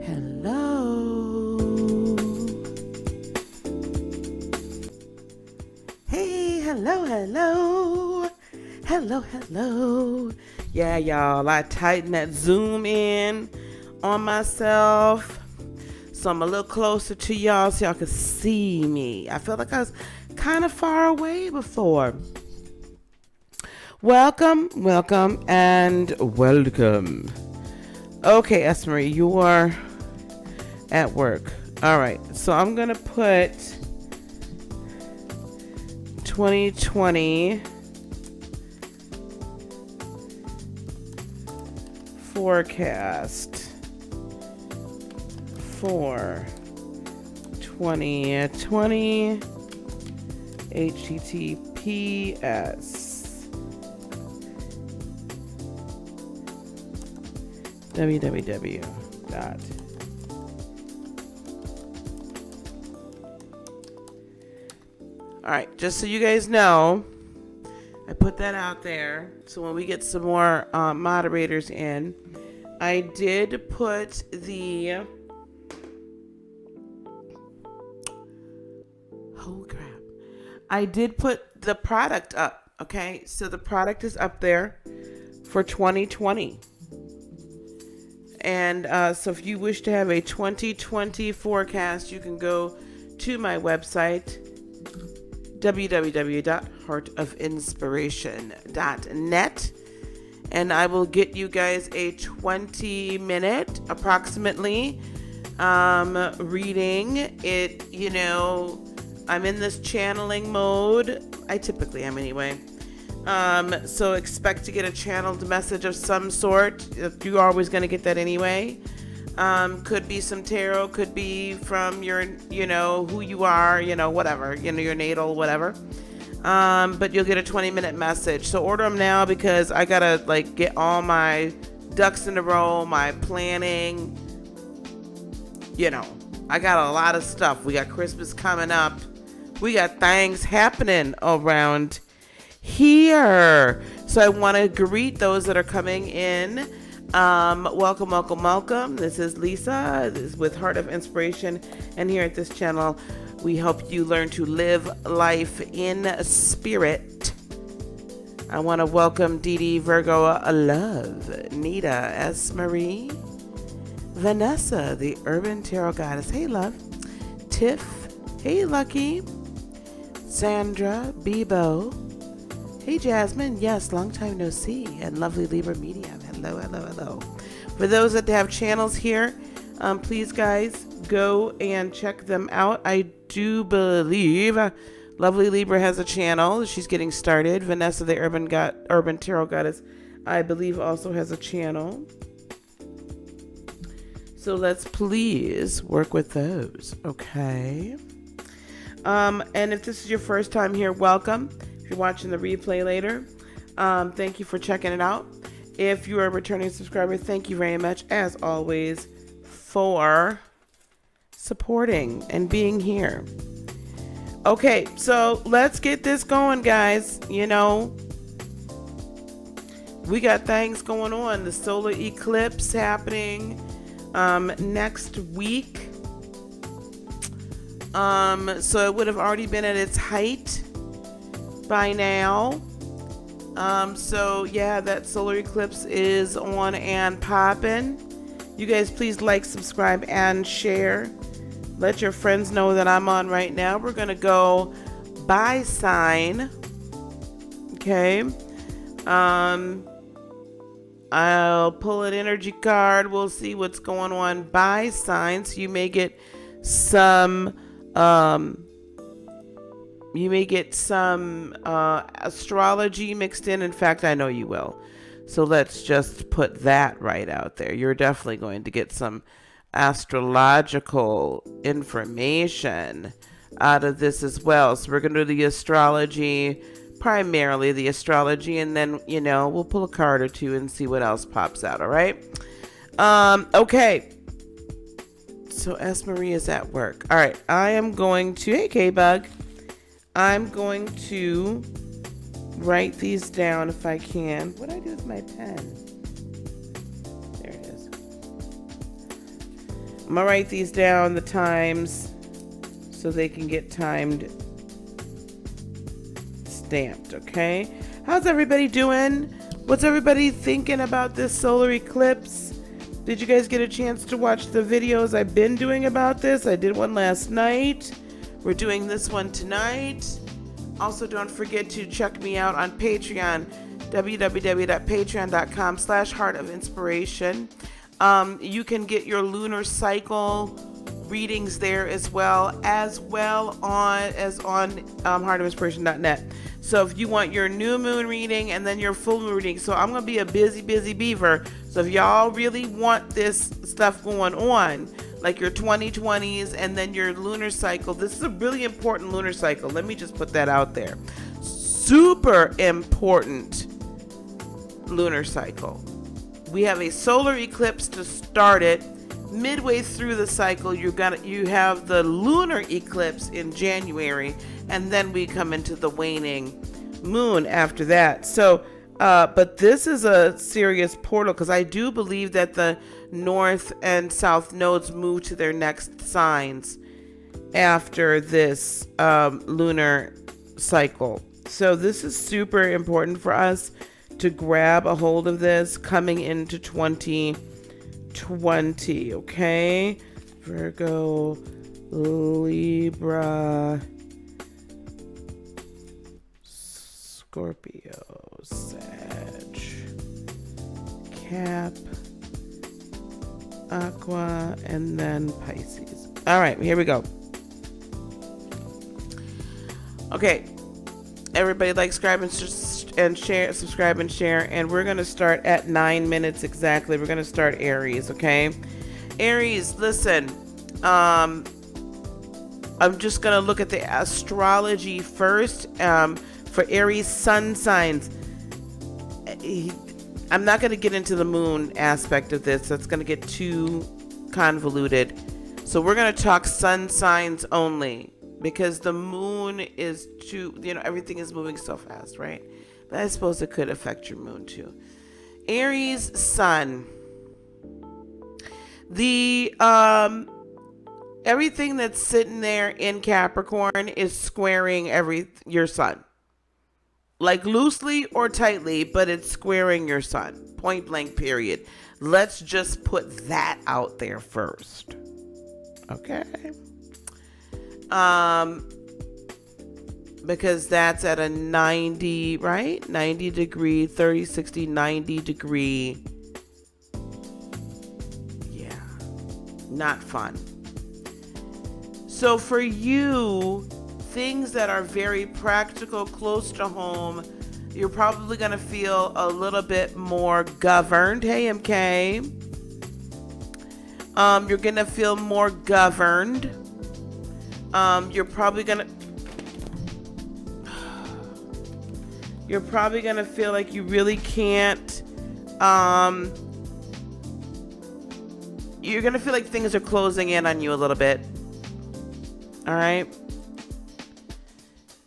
Hello. Hey, hello. Hello. Yeah, y'all, I tightened that zoom in on myself, so I'm a little closer to y'all so y'all can see me. I felt like I was kind of far away before. Welcome, and welcome. Okay, Esmery, you are at work. All right, so I'm going to put 2020 forecast for 2020 HTTPS www. All right, just so you guys know, I put that out there. So when we get some more moderators in, I did put the I did put the product up. Okay, so the product is up there for 2020. And so if you wish to have a 2020 forecast, you can go to my website, www.heartofinspiration.net, and I will get you guys a 20-minute approximately reading. It, you know, I'm in this channeling mode. I typically am anyway. So expect to get a channeled message of some sort. You're always going to get that anyway. Could be some tarot, could be from your, you know, who you are, you know, whatever, you know, your natal, whatever. But you'll get a 20-minute message. So order them now because I got to like get all my ducks in a row, my planning, you know, I got a lot of stuff. We got Christmas coming up. We got things happening around here. So I want to greet those that are coming in. Welcome. This is Lisa. This is with Heart of Inspiration. And here at this channel, we help you learn to live life in spirit. I want to welcome Dee Dee, Virgo, Love, Nita, S. Marie, Vanessa, the Urban Tarot Goddess. Hey, Love. Tiff. Hey, Lucky. Sandra, Bebo. Hey, Jasmine. Yes, long time no see. And lovely Libra Medium. Hello. For those that have channels here, please, guys, go and check them out. I do believe lovely Libra has a channel. She's getting started. Vanessa, the Urban Tarot Goddess, I believe also has a channel. So let's please work with those, okay? And if this is your first time here, welcome. If you're watching the replay later, thank you for checking it out. If you're a returning subscriber, thank you very much, as always, for supporting and being here. Okay, so let's get this going, guys. You know, we got things going on. The solar eclipse happening next week. So it would have already been at its height by now. So yeah, that solar eclipse is on and popping. You guys please like, subscribe, and share. Let your friends know that I'm on right now. We're gonna go by sign. Okay. I'll pull an energy card. We'll see what's going on by sign. So you may get some astrology mixed in. In fact, I know you will. So let's just put that right out there. You're definitely going to get some astrological information out of this as well. So we're going to do the astrology, primarily the astrology, and then, you know, we'll pull a card or two and see what else pops out. All right. Okay. So S. Marie is at work. All right. I am going to, hey, K-Bug. I'm going to write these down if I can. What do I do with my pen? There it is. I'm gonna write these down, the times, so they can get timed stamped, okay? How's everybody doing? What's everybody thinking about this solar eclipse? Did you guys get a chance to watch the videos I've been doing about this? I did one last night. We're doing this one tonight. Also, don't forget to check me out on Patreon, www.patreon.com/heartofinspiration. You can get your lunar cycle readings there as well as on heartofinspiration.net. So if you want your new moon reading and then your full moon reading, so I'm gonna be a busy beaver. So if y'all really want this stuff going on, like your 2020s and then your lunar cycle, this is a really important lunar cycle. Let me just put that out there. Super important lunar cycle. We have a solar eclipse to start it. Midway through the cycle, you have the lunar eclipse in January, and then we come into the waning moon after that. So, but this is a serious portal, because I do believe that the north and south nodes move to their next signs after this lunar cycle. So this is super important for us to grab a hold of this coming into 2020, okay? Virgo, Libra, Scorpio, Sag, Cap, Aqua, and then Pisces. All right, here we go. Okay, everybody like, subscribe and share, and we're gonna start at 9 minutes exactly. We're gonna start Aries, okay? Aries, listen, I'm just gonna look at the astrology first. For Aries sun signs, I'm not gonna get into the moon aspect of this. That's gonna get too convoluted. So we're gonna talk sun signs only, because the moon is too, everything is moving so fast, right? But I suppose it could affect your moon too. Aries sun. The everything that's sitting there in Capricorn is squaring your sun. Like loosely or tightly, but it's squaring your sun. Point blank, period. Let's just put that out there first. Okay. Because that's at a 90, right? 90 degree, 30, 60, 90 degree. Yeah. Not fun. So for you, things that are very practical, close to home, you're probably going to feel a little bit more governed. Hey, MK. You're going to feel more governed. You're probably going to feel like you really can't, you're going to feel like things are closing in on you a little bit. All right.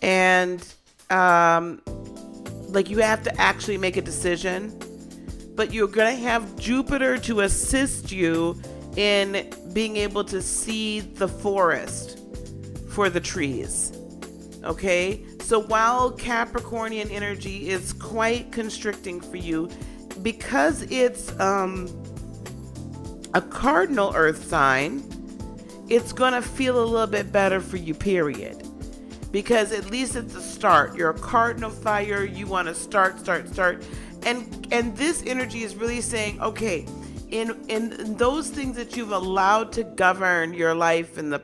And, like you have to actually make a decision, but you're going to have Jupiter to assist you in being able to see the forest for the trees. Okay. So while Capricornian energy is quite constricting for you, because it's a cardinal earth sign, it's going to feel a little bit better for you, period. Because at least it's the start. You're a cardinal fire. You want to start. And this energy is really saying, okay, in those things that you've allowed to govern your life in the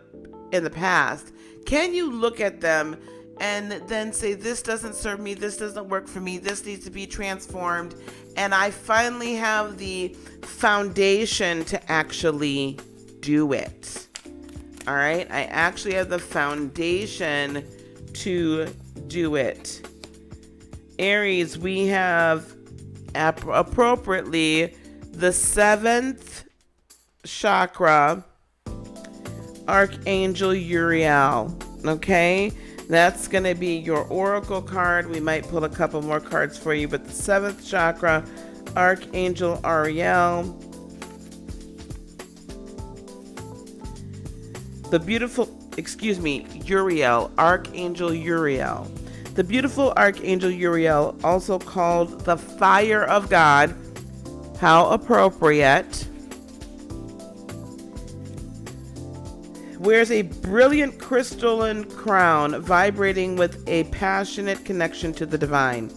past, can you look at them and then say, this doesn't serve me, this doesn't work for me, this needs to be transformed, and I finally have the foundation to actually do it. All right, I actually have the foundation to do it. Aries, we have appropriately the 7th chakra, Archangel Uriel. Okay, that's going to be your oracle card. We might pull a couple more cards for you, but the 7th chakra, Archangel Uriel. Uriel, Archangel Uriel. The beautiful Archangel Uriel, also called the Fire of God, how appropriate, wears a brilliant crystalline crown vibrating with a passionate connection to the divine.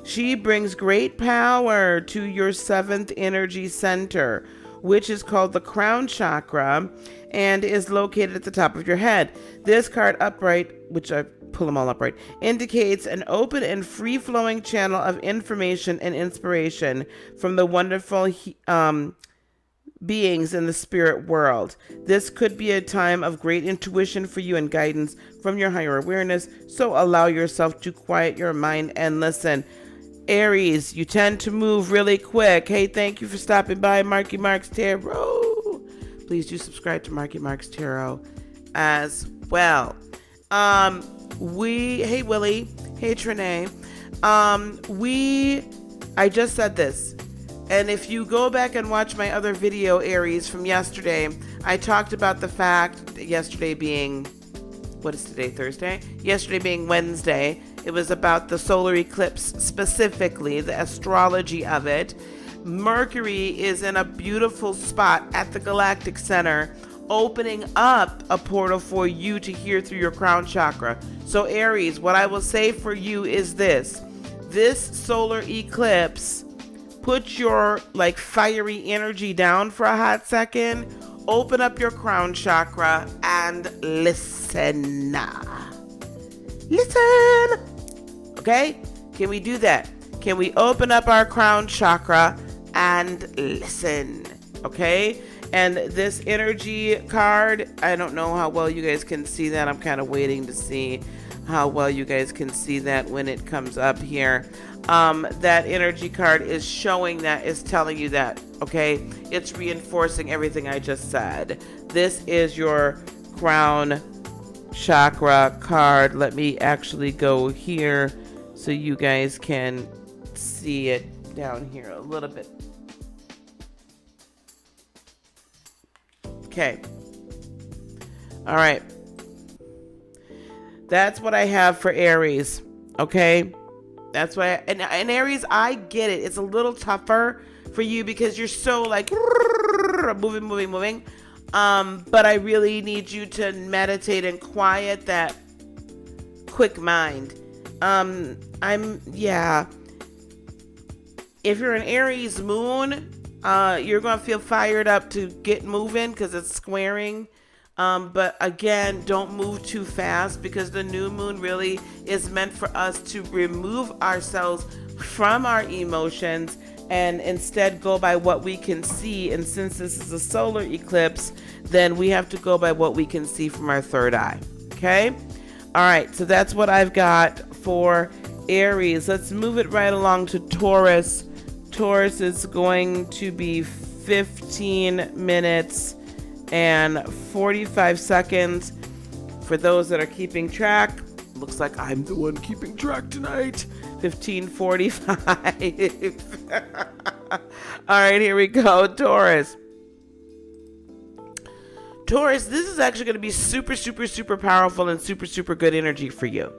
She brings great power to your 7th energy center, which is called the crown chakra and is located at the top of your head. This card upright, which I pull them all upright, indicates an open and free-flowing channel of information and inspiration from the wonderful beings in the spirit world. This could be a time of great intuition for you and guidance from your higher awareness, so allow yourself to quiet your mind and listen. Aries, you tend to move really quick. Hey, thank you for stopping by Marky Mark's Tarot. Please do subscribe to Marky Mark's Tarot as well. Hey Willie, hey Trinae. I just said this. And if you go back and watch my other video, Aries, from yesterday, I talked about the fact, yesterday being, what is today, Thursday? Yesterday being Wednesday, it was about the solar eclipse, specifically the astrology of it. Mercury is in a beautiful spot at the galactic center, opening up a portal for you to hear through your crown chakra. So Aries, what I will say for you is this solar eclipse, put your fiery energy down for a hot second, open up your crown chakra and listen. Listen. Okay? Can we do that? Can we open up our crown chakra and listen? Okay? And this energy card, I don't know how well you guys can see that. I'm kind of waiting to see how well you guys can see that when it comes up here. That energy card is showing that, is telling you that, okay? It's reinforcing everything I just said. This is your crown chakra card. Let me actually go here so you guys can see it down here a little bit. Okay. All right. That's what I have for Aries. Okay. That's why, and Aries, I get it. It's a little tougher for you because you're so moving. But I really need you to meditate and quiet that quick mind. If you're an Aries moon, you're going to feel fired up to get moving because it's squaring. But again, don't move too fast because the new moon really is meant for us to remove ourselves from our emotions and instead go by what we can see. And since this is a solar eclipse, then we have to go by what we can see from our third eye. Okay? All right. So that's what I've got for Aries. Let's move it right along to Taurus. Taurus is going to be 15 minutes and 45 seconds. For those that are keeping track, looks like I'm the one keeping track tonight. 15:45. All right, here we go. Taurus. Taurus, this is actually going to be super, super, super powerful and super, super good energy for you.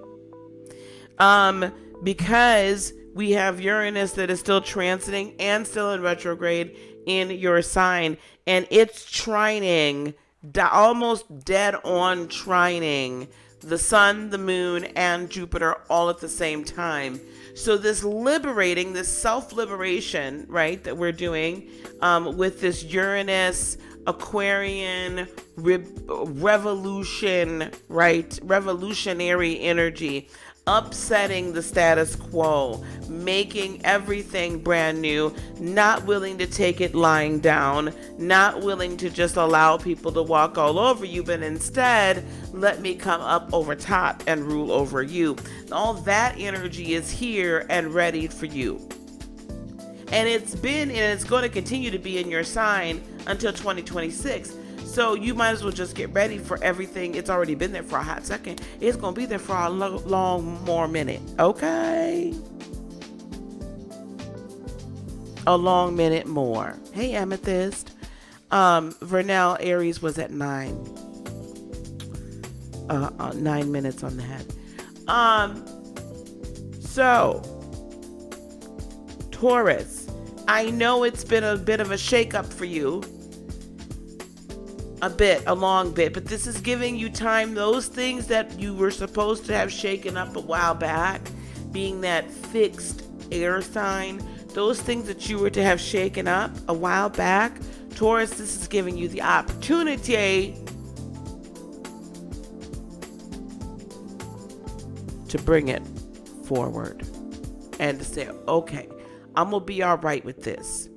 Because we have Uranus that is still transiting and still in retrograde in your sign, and it's trining, almost dead on trining the sun, the moon, and Jupiter all at the same time. So this self-liberation, right, that we're doing with this Uranus, Aquarian, revolution, right, revolutionary energy, upsetting the status quo, making everything brand new, not willing to take it lying down, not willing to just allow people to walk all over you, but instead let me come up over top and rule over you. All that energy is here and ready for you. And it's going to continue to be in your sign until 2026. So you might as well just get ready for everything. It's already been there for a hot second. It's going to be there for a long more minute. Okay? A long minute more. Hey, Amethyst. Vernell, Aries was at 9. 9 minutes on the head. So, Taurus, I know it's been a bit of a shakeup for you. A long bit, but this is giving you time. Those things that you were supposed to have shaken up a while back, being that fixed air sign, those things that you were to have shaken up a while back, Taurus, this is giving you the opportunity to bring it forward and to say, okay, I'm gonna be all right with this.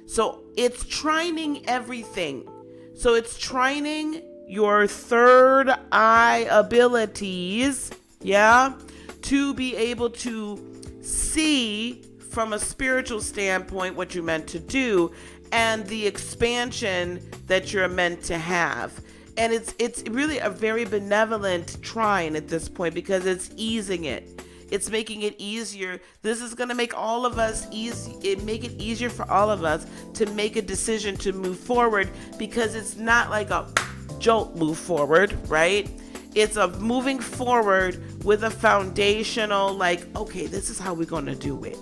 So it's trining everything. So it's trining your third eye abilities, to be able to see from a spiritual standpoint what you're meant to do and the expansion that you're meant to have. And it's really a very benevolent trine at this point because it's easing it. It's making it easier. This is going to make all of us make it easier for all of us to make a decision to move forward, because it's not like a jolt move forward, right? It's a moving forward with a foundational, like, okay, this is how we're going to do it.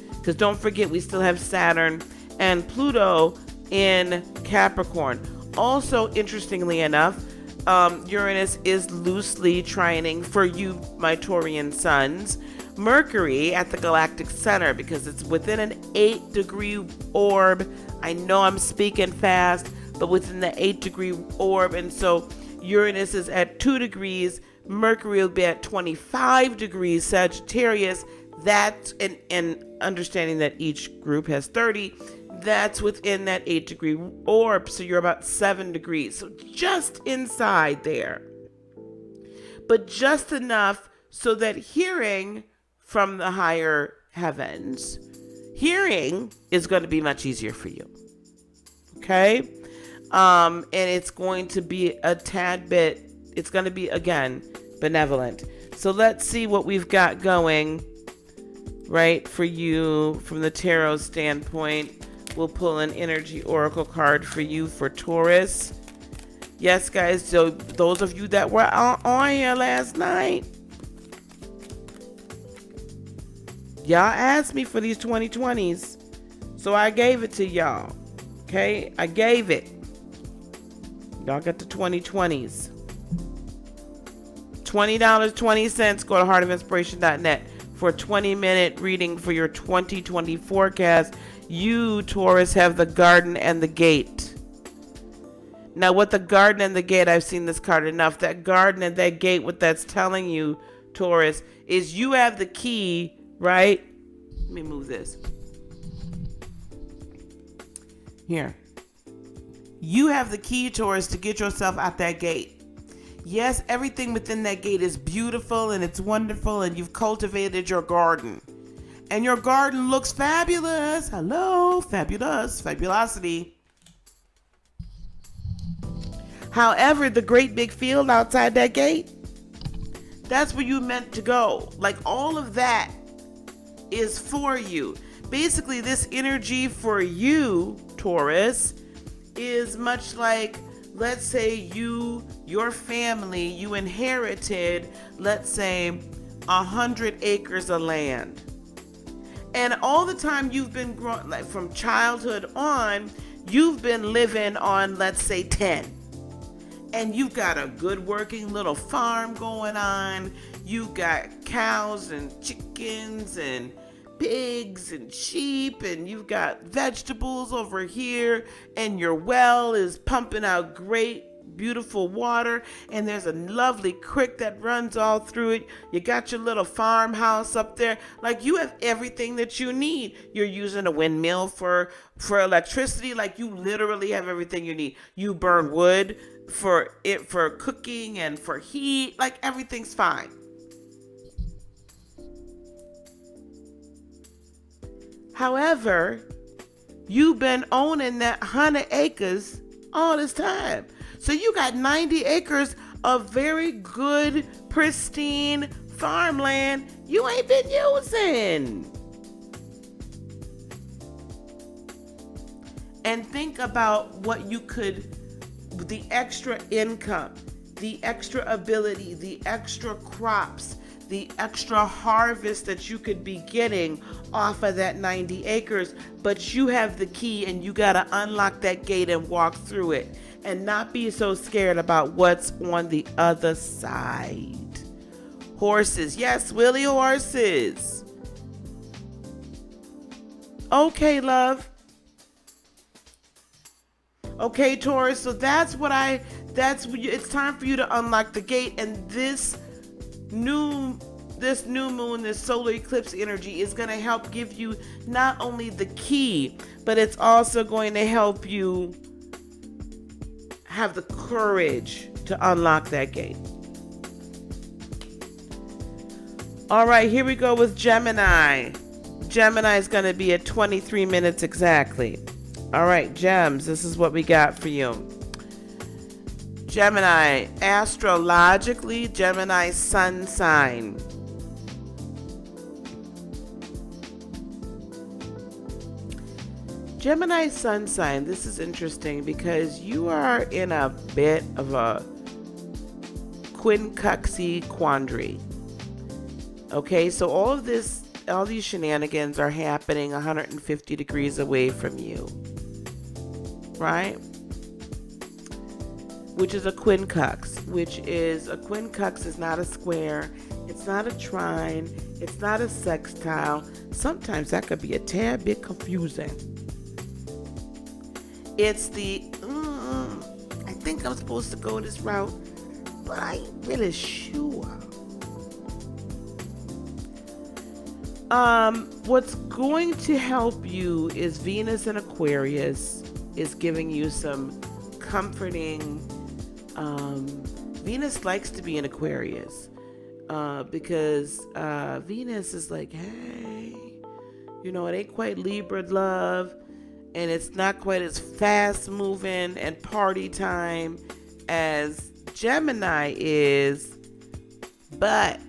Because don't forget, we still have Saturn and Pluto in Capricorn. Also, interestingly enough, Uranus is loosely trining for you, my Taurian sons, Mercury at the galactic center, because it's within an 8-degree orb. I know I'm speaking fast, but within the 8-degree orb. And so Uranus is at 2 degrees. Mercury will be at 25 degrees Sagittarius. That's and understanding that each group has 30. That's within that 8-degree orb, so you're about 7 degrees. So just inside there. But just enough so that hearing from the higher heavens, hearing is going to be much easier for you. Okay? And it's going to be a tad bit, it's going to be, again, benevolent. So let's see what we've got going, right, for you from the tarot standpoint. We'll pull an energy oracle card for you for Taurus. Yes, guys, so those of you that were on here last night, y'all asked me for these 2020s, so I gave it to y'all. Okay, I gave it. Y'all got the 2020s. $20.20. Go to heartofinspiration.net for a 20-minute reading for your 2020 forecast. You, Taurus, have the garden and the gate. Now, what the garden and the gate, I've seen this card enough. That garden and that gate, what that's telling you, Taurus, is you have the key, right? Let me move this. Here. You have the key, Taurus, to get yourself out that gate. Yes, everything within that gate is beautiful and it's wonderful, and you've cultivated your garden. And your garden looks fabulous. Hello, fabulous, fabulosity. However, the great big field outside that gate, that's where you meant to go. Like, all of that is for you. Basically, this energy for you, Taurus, is much like, let's say your family, you inherited, let's say, 100 acres of land. And all the time you've been growing, like from childhood on, you've been living on, let's say, 10. And you've got a good working little farm going on. You've got cows and chickens and pigs and sheep, and you've got vegetables over here, and your well is pumping out great, beautiful water, and there's a lovely creek that runs all through it. You got your little farmhouse up there. Like, you have everything that you need. You're using a windmill for electricity. Like, you literally have everything you need. You burn wood for cooking and for heat. Like, everything's fine. However, you've been owning that 100 acres all this time. So you got 90 acres of very good, pristine farmland you ain't been using. And think about what you could, the extra income, the extra ability, the extra crops, the extra harvest that you could be getting off of that 90 acres, but you have the key and you got to unlock that gate and walk through it and not be so scared about what's on the other side. Horses. Yes, Willie, horses. Okay, love. Okay, Taurus. So it's time for you to unlock the gate, and this new moon, this solar eclipse energy is going to help give you not only the key, but it's also going to help you have the courage to unlock that gate. All right, here we go with Gemini. Gemini is going to be at 23 minutes exactly. All right, Gems, this is what we got for you. Gemini, astrologically, Gemini sun sign. Gemini sun sign, this is interesting because you are in a bit of a quincunxy quandary. Okay, so all these shenanigans are happening 150 degrees away from you, right? Which is a quincunx, a quincunx is not a square, it's not a trine, it's not a sextile. Sometimes that could be a tad bit confusing. It's I think I'm supposed to go this route, but I ain't really sure. What's going to help you is Venus in Aquarius is giving you some comforting. Venus likes to be in Aquarius because Venus is like, hey, it ain't quite Libra love, and it's not quite as fast moving and party time as Gemini is, but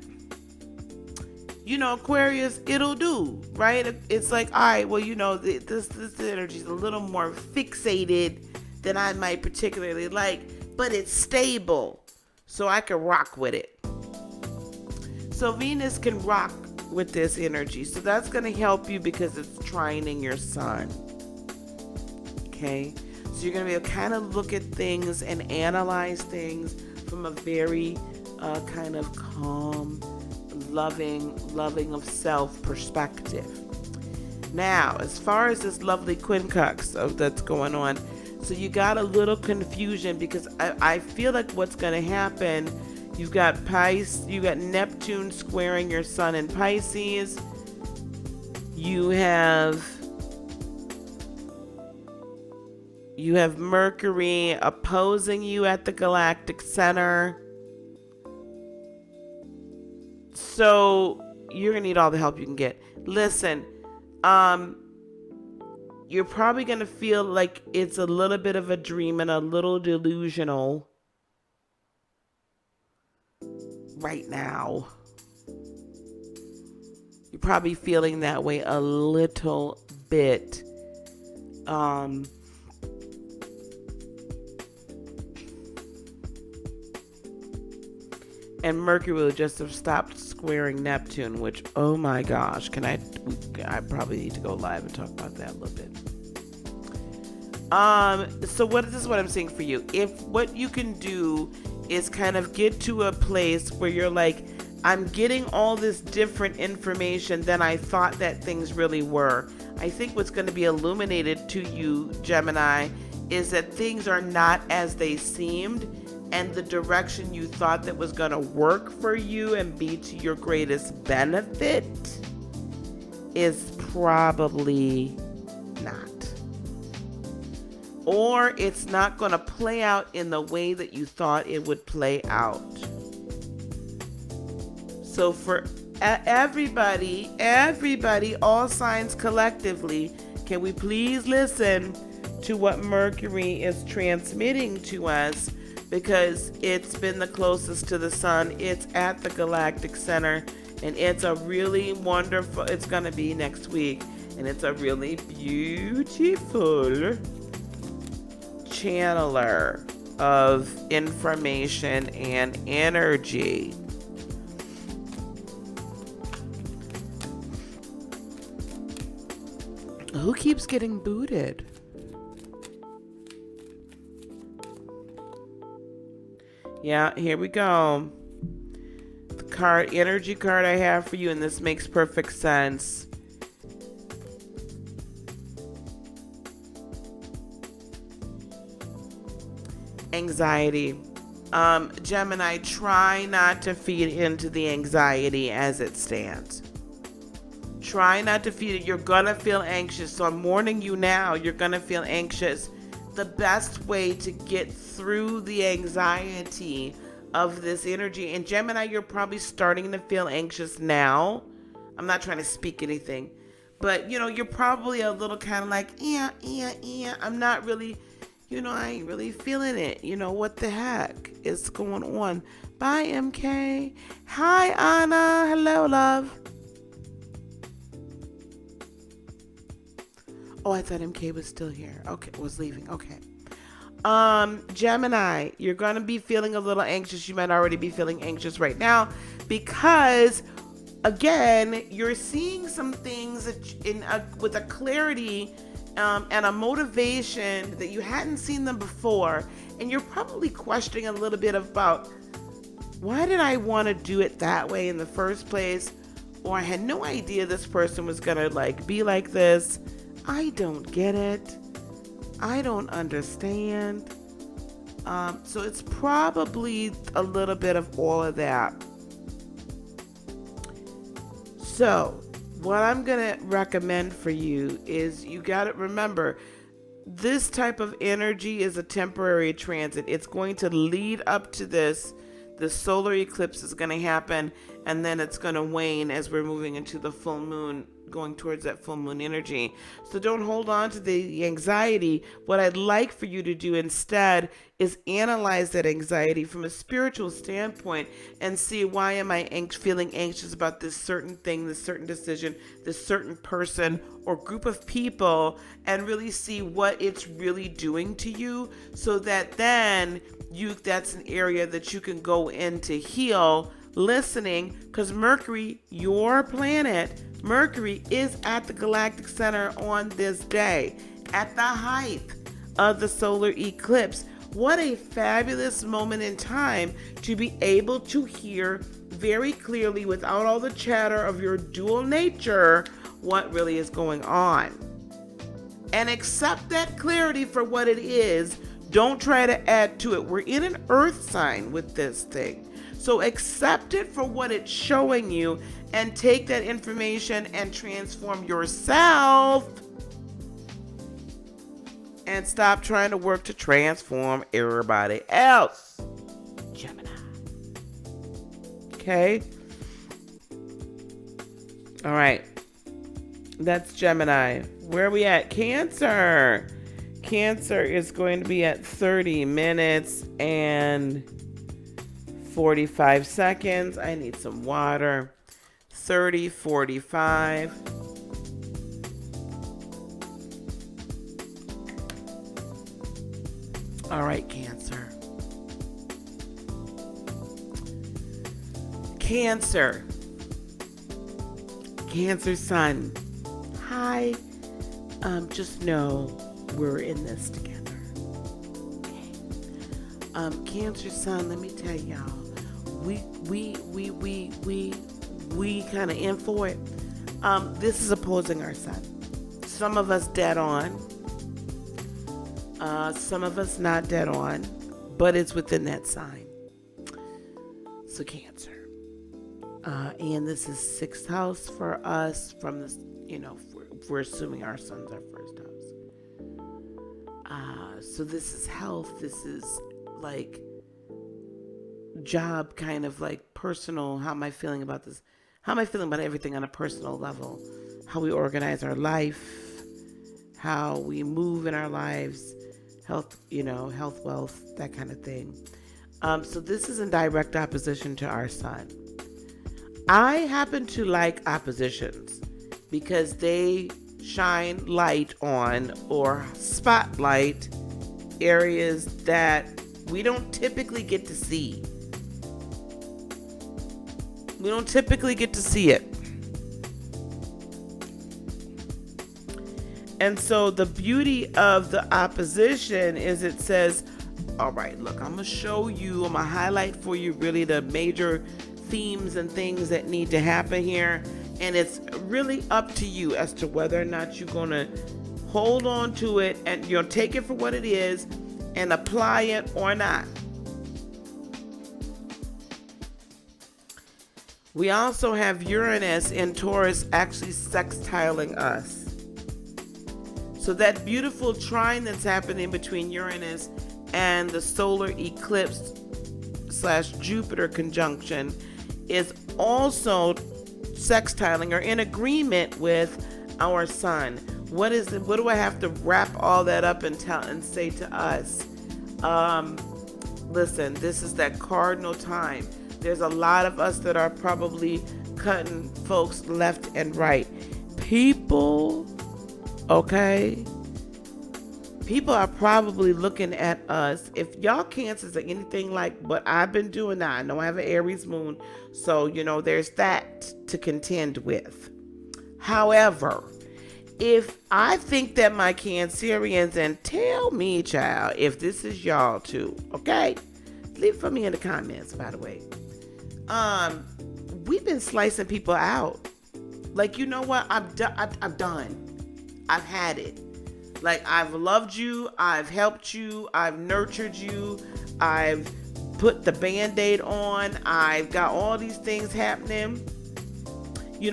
Aquarius, it'll do, right? It's like, all right, well, this energy is a little more fixated than I might particularly like, but it's stable, so I can rock with it. So Venus can rock with this energy, so that's going to help you because it's trining your sun. Okay, so you're going to be able to kind of look at things and analyze things from a very kind of calm, loving of self perspective. Now, as far as this lovely quincunx that's going on, so you got a little confusion because I feel like what's going to happen, you've got Neptune squaring your sun in Pisces. You have Mercury opposing you at the galactic center. So you're going to need all the help you can get. Listen, you're probably going to feel like it's a little bit of a dream and a little delusional right now. You're probably feeling that way a little bit. And Mercury will just have stopped squaring Neptune, which, oh my gosh, I probably need to go live and talk about that a little bit. So this is what I'm saying for you. If what you can do is kind of get to a place where you're like, I'm getting all this different information than I thought that things really were. I think what's going to be illuminated to you, Gemini, is that things are not as they seemed. And the direction you thought that was going to work for you and be to your greatest benefit is probably not. Or it's not going to play out in the way that you thought it would play out. So for everybody, all signs collectively, can we please listen to what Mercury is transmitting to us? Because it's been the closest to the sun. It's at the galactic center, and it's a really wonderful, it's going to be next week, and it's a really beautiful channeler. of information and energy. Who keeps getting booted? Yeah, here we go. The energy card I have for you, and this makes perfect sense. Anxiety. Gemini, try not to feed into the anxiety as it stands. Try not to feed it. You're gonna feel anxious. So I'm warning you now, you're gonna feel anxious. The best way to get through the anxiety of this energy, and Gemini, you're probably starting to feel anxious now. I'm not trying to speak anything, but you're probably a little kind of like, I'm not really, I ain't really feeling it. What the heck is going on? Bye, MK. Hi, Anna. Hello, love. Oh, I thought MK was still here. Okay, was leaving. Okay. Gemini, you're going to be feeling a little anxious. You might already be feeling anxious right now because, again, you're seeing some things with a clarity and a motivation that you hadn't seen them before. And you're probably questioning a little bit about, why did I want to do it that way in the first place? Or I had no idea this person was going to be like this. I don't get it. I don't understand. So it's probably a little bit of all of that. So what I'm going to recommend for you is you got to remember, this type of energy is a temporary transit. It's going to lead up to this. The solar eclipse is going to happen, and then it's going to wane as we're moving into the full moon, going towards that full moon energy. So don't hold on to the anxiety. What I'd like for you to do instead is analyze that anxiety from a spiritual standpoint and see, why am I feeling anxious about this certain thing, this certain decision, this certain person or group of people, and really see what it's really doing to you, so that then that's an area that you can go in to heal, listening, because Mercury, your planet, Mercury is at the galactic center on this day, at the height of the solar eclipse. What a fabulous moment in time to be able to hear very clearly, without all the chatter of your dual nature, what really is going on. And accept that clarity for what it is. Don't try to add to it. We're in an earth sign with this thing. So accept it for what it's showing you and take that information and transform yourself. And stop trying to work to transform everybody else. Gemini. Okay? All right. That's Gemini. Where are we at? Cancer. Cancer is going to be at 30 minutes and 45 seconds. I need some water. 30, 45. All right, Cancer. Cancer. Cancer sun. Hi. Just know we're in this together. Okay. Cancer sun, let me tell y'all. We kind of in for it. This is opposing our sun. Some of us dead on. Some of us not dead on, but it's within that sign. So Cancer. And this is 6th house for us from this, we're assuming our sun's our 1st house. So this is health. This is like job, kind of like personal. How am I feeling about this? How am I feeling about everything on a personal level? How we organize our life, how we move in our lives, health, health, wealth, that kind of thing. So this is in direct opposition to our sun. I happen to like oppositions because they shine light on or spotlight areas that we don't typically get to see. We don't typically get to see it. And so the beauty of the opposition is it says, all right, look, I'm going to show you, I'm going to highlight for you really the major themes and things that need to happen here. And it's really up to you as to whether or not you're going to hold on to it and you'll take it for what it is and apply it or not. We also have Uranus in Taurus actually sextiling us. So that beautiful trine that's happening between Uranus and the solar eclipse / Jupiter conjunction is also sextiling or in agreement with our sun. What do I have to wrap all that up and tell and say to us? Listen, this is that cardinal time. There's a lot of us that are probably cutting folks left and right. People are probably looking at us. If y'all Cancers are anything like what I've been doing now, I know I have an Aries moon, so there's that to contend with. However, if I think that my Cancerians, and tell me, child, if this is y'all too, okay? Leave it for me in the comments, by the way. We've been slicing people out. Like, you know what? I'm done. I've had it. Like, I've loved you, I've helped you, I've nurtured you, I've put the Band-Aid on, I've got all these things happening.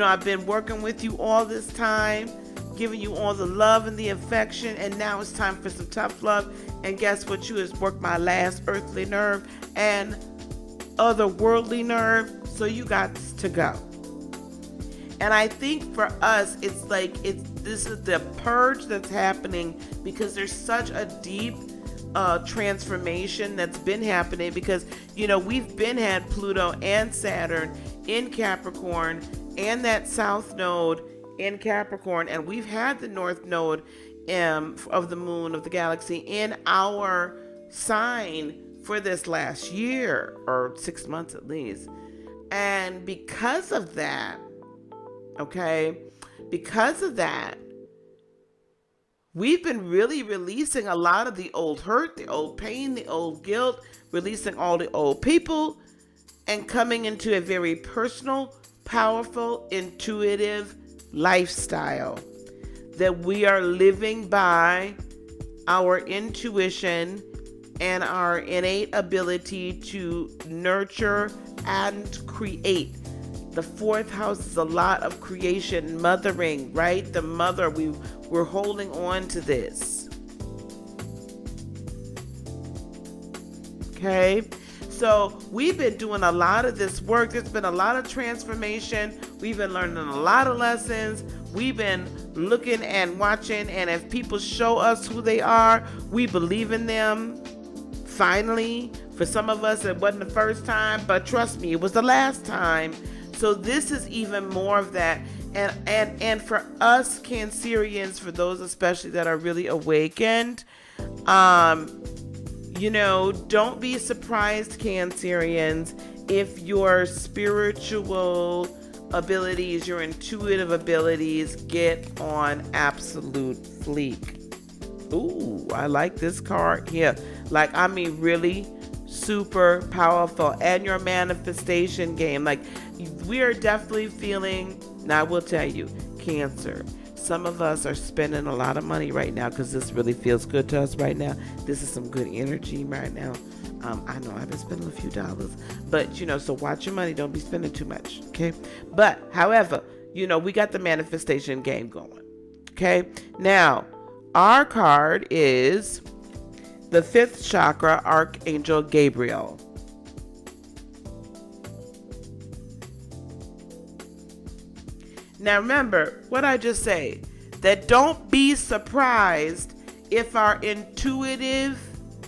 I've been working with you all this time, giving you all the love and the affection, and now it's time for some tough love. And guess what? You has worked my last earthly nerve and otherworldly nerve, so you got to go. And I think for us, it's like this is the purge that's happening because there's such a deep transformation that's been happening because, we've been had Pluto and Saturn in Capricorn and that South Node in Capricorn, and we've had the North Node of the moon of the galaxy in our sign for this last year or 6 months at least. And because of that, we've been really releasing a lot of the old hurt, the old pain, the old guilt, releasing all the old people, and coming into a very personal, powerful, intuitive lifestyle that we are living by our intuition and our innate ability to nurture and create. The fourth house is a lot of creation, mothering, right? The mother, we're holding on to this. Okay? So we've been doing a lot of this work. There's been a lot of transformation. We've been learning a lot of lessons. We've been looking and watching, and if people show us who they are, we believe in them. Finally, for some of us, it wasn't the first time, but trust me, it was the last time. So this is even more of that. And for us Cancerians, for those especially that are really awakened, don't be surprised, Cancerians, if your spiritual abilities, your intuitive abilities get on absolute fleek. Ooh, I like this card here. Like, I mean, really super powerful. And your manifestation game. Like, we are definitely feeling, now I will tell you, Cancer, some of us are spending a lot of money right now because this really feels good to us right now. This is some good energy right now. I know I've been spending a few dollars, but so watch your money. Don't be spending too much. Okay. But however, we got the manifestation game going. Okay. Now, our card is the 5th chakra, Archangel Gabriel. Now remember what I just say, that don't be surprised if our intuitive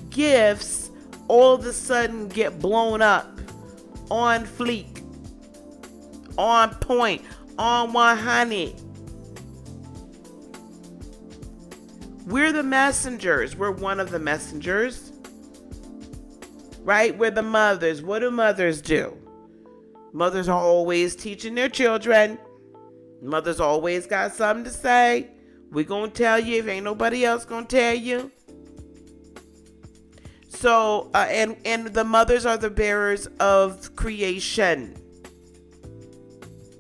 gifts all of a sudden get blown up, on fleek, on point, on 100. We're the messengers. We're one of the messengers. right? We're the mothers. What do mothers do? Mothers are always teaching their children. Mothers always got something to say. We gonna tell you if ain't nobody else gonna tell you. So, and the mothers are the bearers of creation.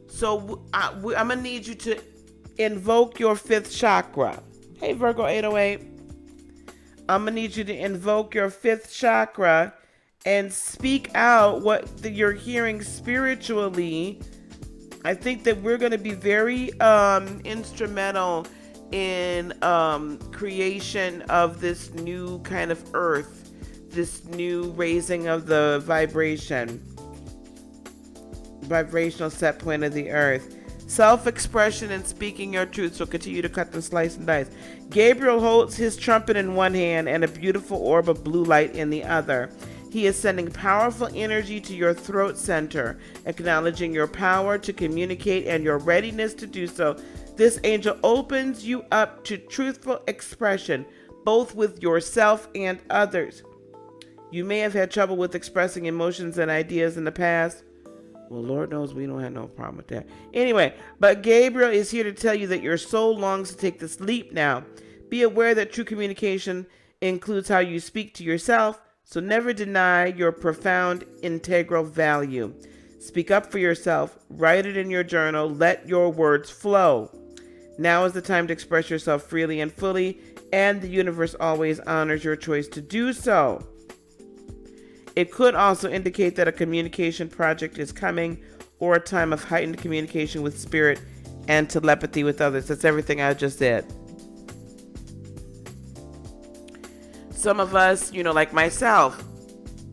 So I'm gonna need you to invoke your fifth chakra. Hey, Virgo 808. I'm gonna need you to invoke your fifth chakra and speak out what you're hearing spiritually. I think that we're gonna be very instrumental in creation of this new kind of earth, this new raising of the vibrational set point of the earth. Self-expression and speaking your truth. So continue to cut and slice and dice. Gabriel holds his trumpet in one hand and a beautiful orb of blue light in the other. He is sending powerful energy to your throat center, acknowledging your power to communicate and your readiness to do so. This angel opens you up to truthful expression, both with yourself and others. You may have had trouble with expressing emotions and ideas in the past. Well, Lord knows we don't have no problem with that. Anyway, but Gabriel is here to tell you that your soul longs to take this leap now. Be aware that true communication includes how you speak to yourself, so never deny your profound integral value. Speak up for yourself. Write it in your journal. Let your words flow. Now is the time to express yourself freely and fully, and the universe always honors your choice to do so. It could also indicate that a communication project is coming, or a time of heightened communication with spirit and telepathy with others. That's everything I just said. Some of us, like myself,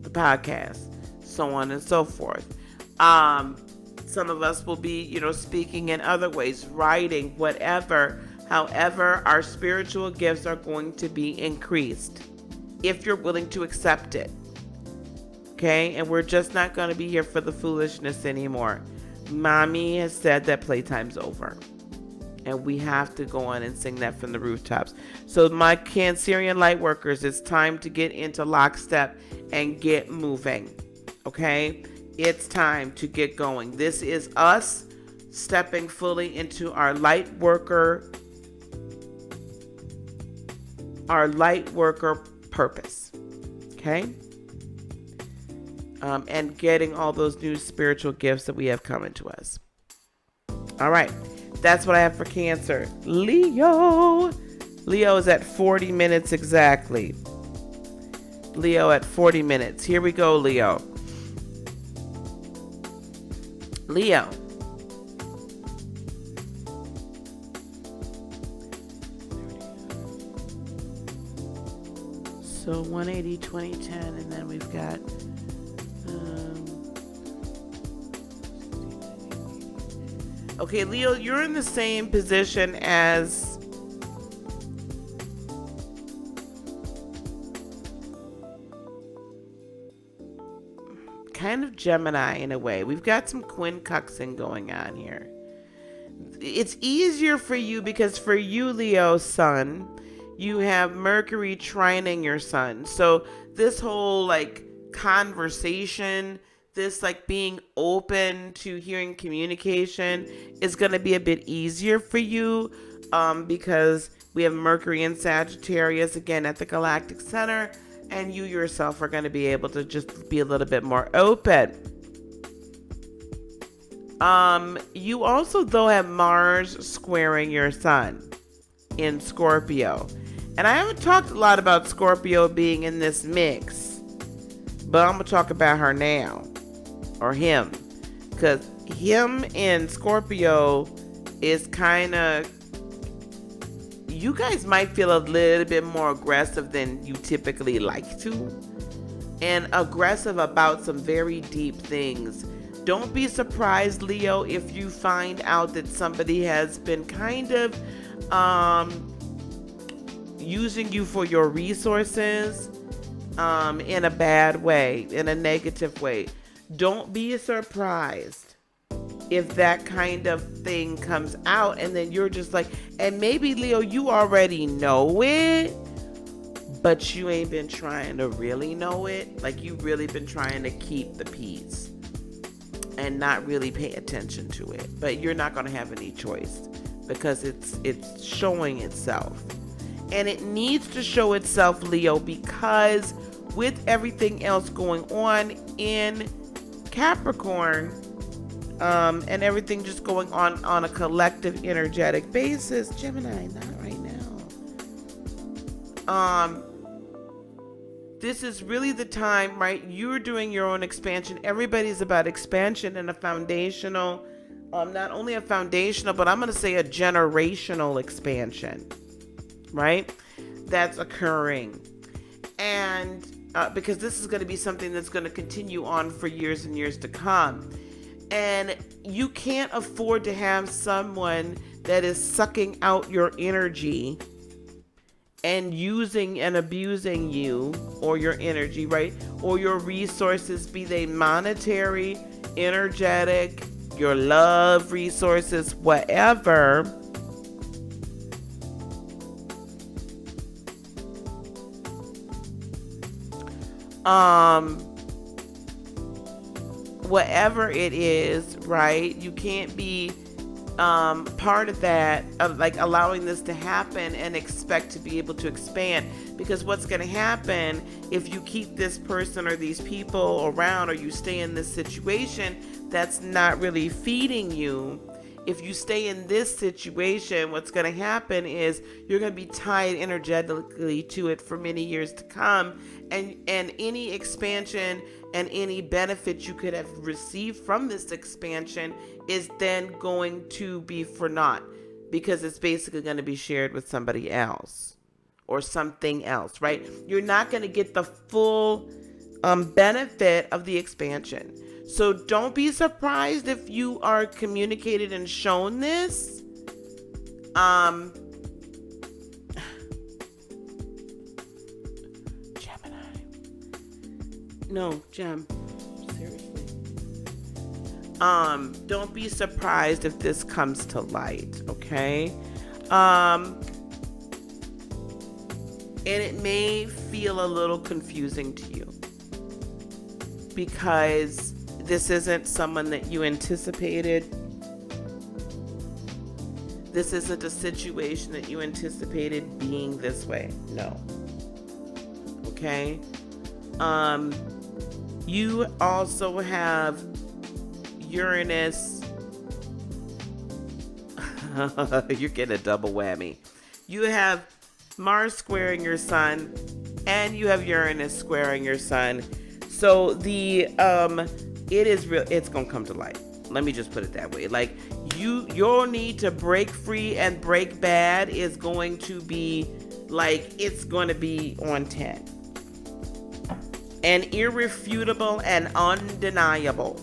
the podcast, so on and so forth. Some of us will be, speaking in other ways, writing, whatever. However, our spiritual gifts are going to be increased if you're willing to accept it. Okay, and we're just not going to be here for the foolishness anymore. Mommy has said that playtime's over. And we have to go on and sing that from the rooftops. So my Cancerian light workers, it's time to get into lockstep and get moving. Okay, it's time to get going. This is us stepping fully into our light worker purpose. Okay. And getting all those new spiritual gifts that we have coming to us. All right. That's what I have for Cancer. Leo is at 40 minutes exactly. Leo at 40 minutes. Here we go, Leo. So 180, 2010, and then we've got okay, Leo, you're in the same position as kind of Gemini in a way. We've got some quincunxing going on here. It's easier for you because for you, Leo, sun, you have Mercury trining your sun. So this whole conversation, this being open to hearing communication is going to be a bit easier for you because we have Mercury in Sagittarius again at the galactic center, and you yourself are going to be able to just be a little bit more open. You also though have Mars squaring your sun in Scorpio, and I haven't talked a lot about Scorpio being in this mix, but I'm going to talk about her now. Or him, because him in Scorpio is kind of, you guys might feel a little bit more aggressive than you typically like to, and aggressive about some very deep things. Don't be surprised, Leo, if you find out that somebody has been kind of using you for your resources in a bad way, in a negative way. Don't be surprised if that kind of thing comes out and then you're just and maybe Leo, you already know it, but you ain't been trying to really know it. Like, you really been trying to keep the peace and not really pay attention to it. But you're not going to have any choice because it's showing itself. And it needs to show itself, Leo, because with everything else going on in Capricorn, and everything just going on a collective energetic basis, Gemini, not right now. This is really the time, right? You're doing your own expansion. Everybody's about expansion and a foundational, not only a foundational, but I'm going to say a generational expansion, right? That's occurring. And because this is going to be something that's going to continue on for years and years to come. And you can't afford to have someone that is sucking out your energy and using and abusing you or your energy, right? Or your resources, be they monetary, energetic, your love resources, whatever. Whatever it is, right? You can't be part of that, of like allowing this to happen and expect to be able to expand. Because what's going to happen if you keep this person or these people around, or you stay in this situation that's not really feeding you, if you stay in this situation, what's going to happen is you're going to be tied energetically to it for many years to come. And any expansion and any benefit you could have received from this expansion is then going to be for naught, because it's basically going to be shared with somebody else or something else, right? You're not going to get the full benefit of the expansion. So don't be surprised if you are communicated and shown this. Gemini. No, Gem. Seriously. Don't be surprised if this comes to light, okay? And it may feel a little confusing to you because this isn't someone that you anticipated. This isn't a situation that you anticipated being this way. No. Okay? You also have Uranus. You're getting a double whammy. You have Mars squaring your sun, and you have Uranus squaring your sun. So the it is real. It's gonna come to light. Let me just put it that way. Like your need to break free and break bad is going to be like, it's going to be on 10 and irrefutable and undeniable.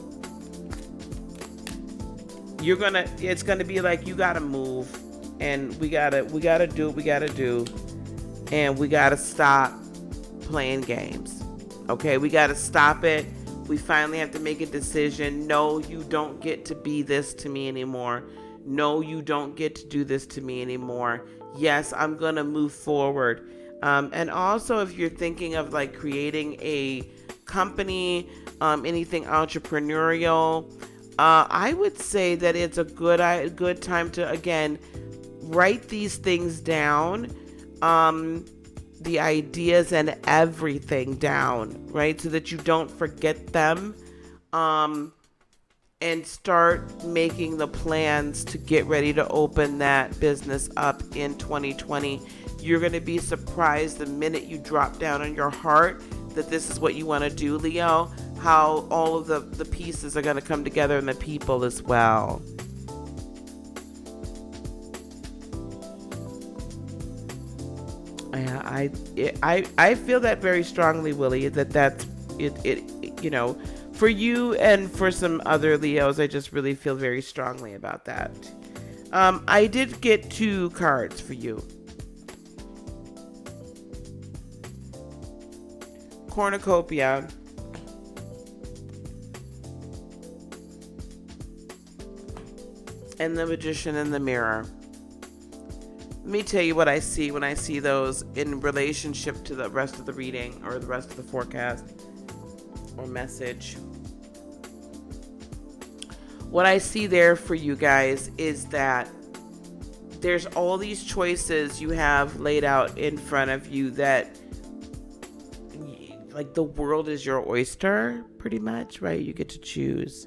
It's gonna be like, you gotta move, and we gotta do what we gotta do, and we gotta stop playing games. Okay, we gotta stop it. We finally have to make a decision. No, you don't get to be this to me anymore. No, you don't get to do this to me anymore. Yes, I'm gonna move forward. And also, if you're thinking of like creating a company, anything entrepreneurial, I would say that it's a good time to, again, write these things down, the ideas and everything down, right? So that you don't forget them, and start making the plans to get ready to open that business up in 2020. You're going to be surprised the minute you drop down on your heart that this is what you want to do, Leo, how all of the pieces are going to come together, and the people as well. I feel that very strongly, Willie, that's it, you know, for you and for some other Leos. I just really feel very strongly about that. I did get 2 cards for you. Cornucopia and the Magician in the Mirror. Let me tell you what I see when I see those in relationship to the rest of the reading or the rest of the forecast or message. What I see there for you guys is that there's all these choices you have laid out in front of you that, like, the world is your oyster, pretty much, right? You get to choose.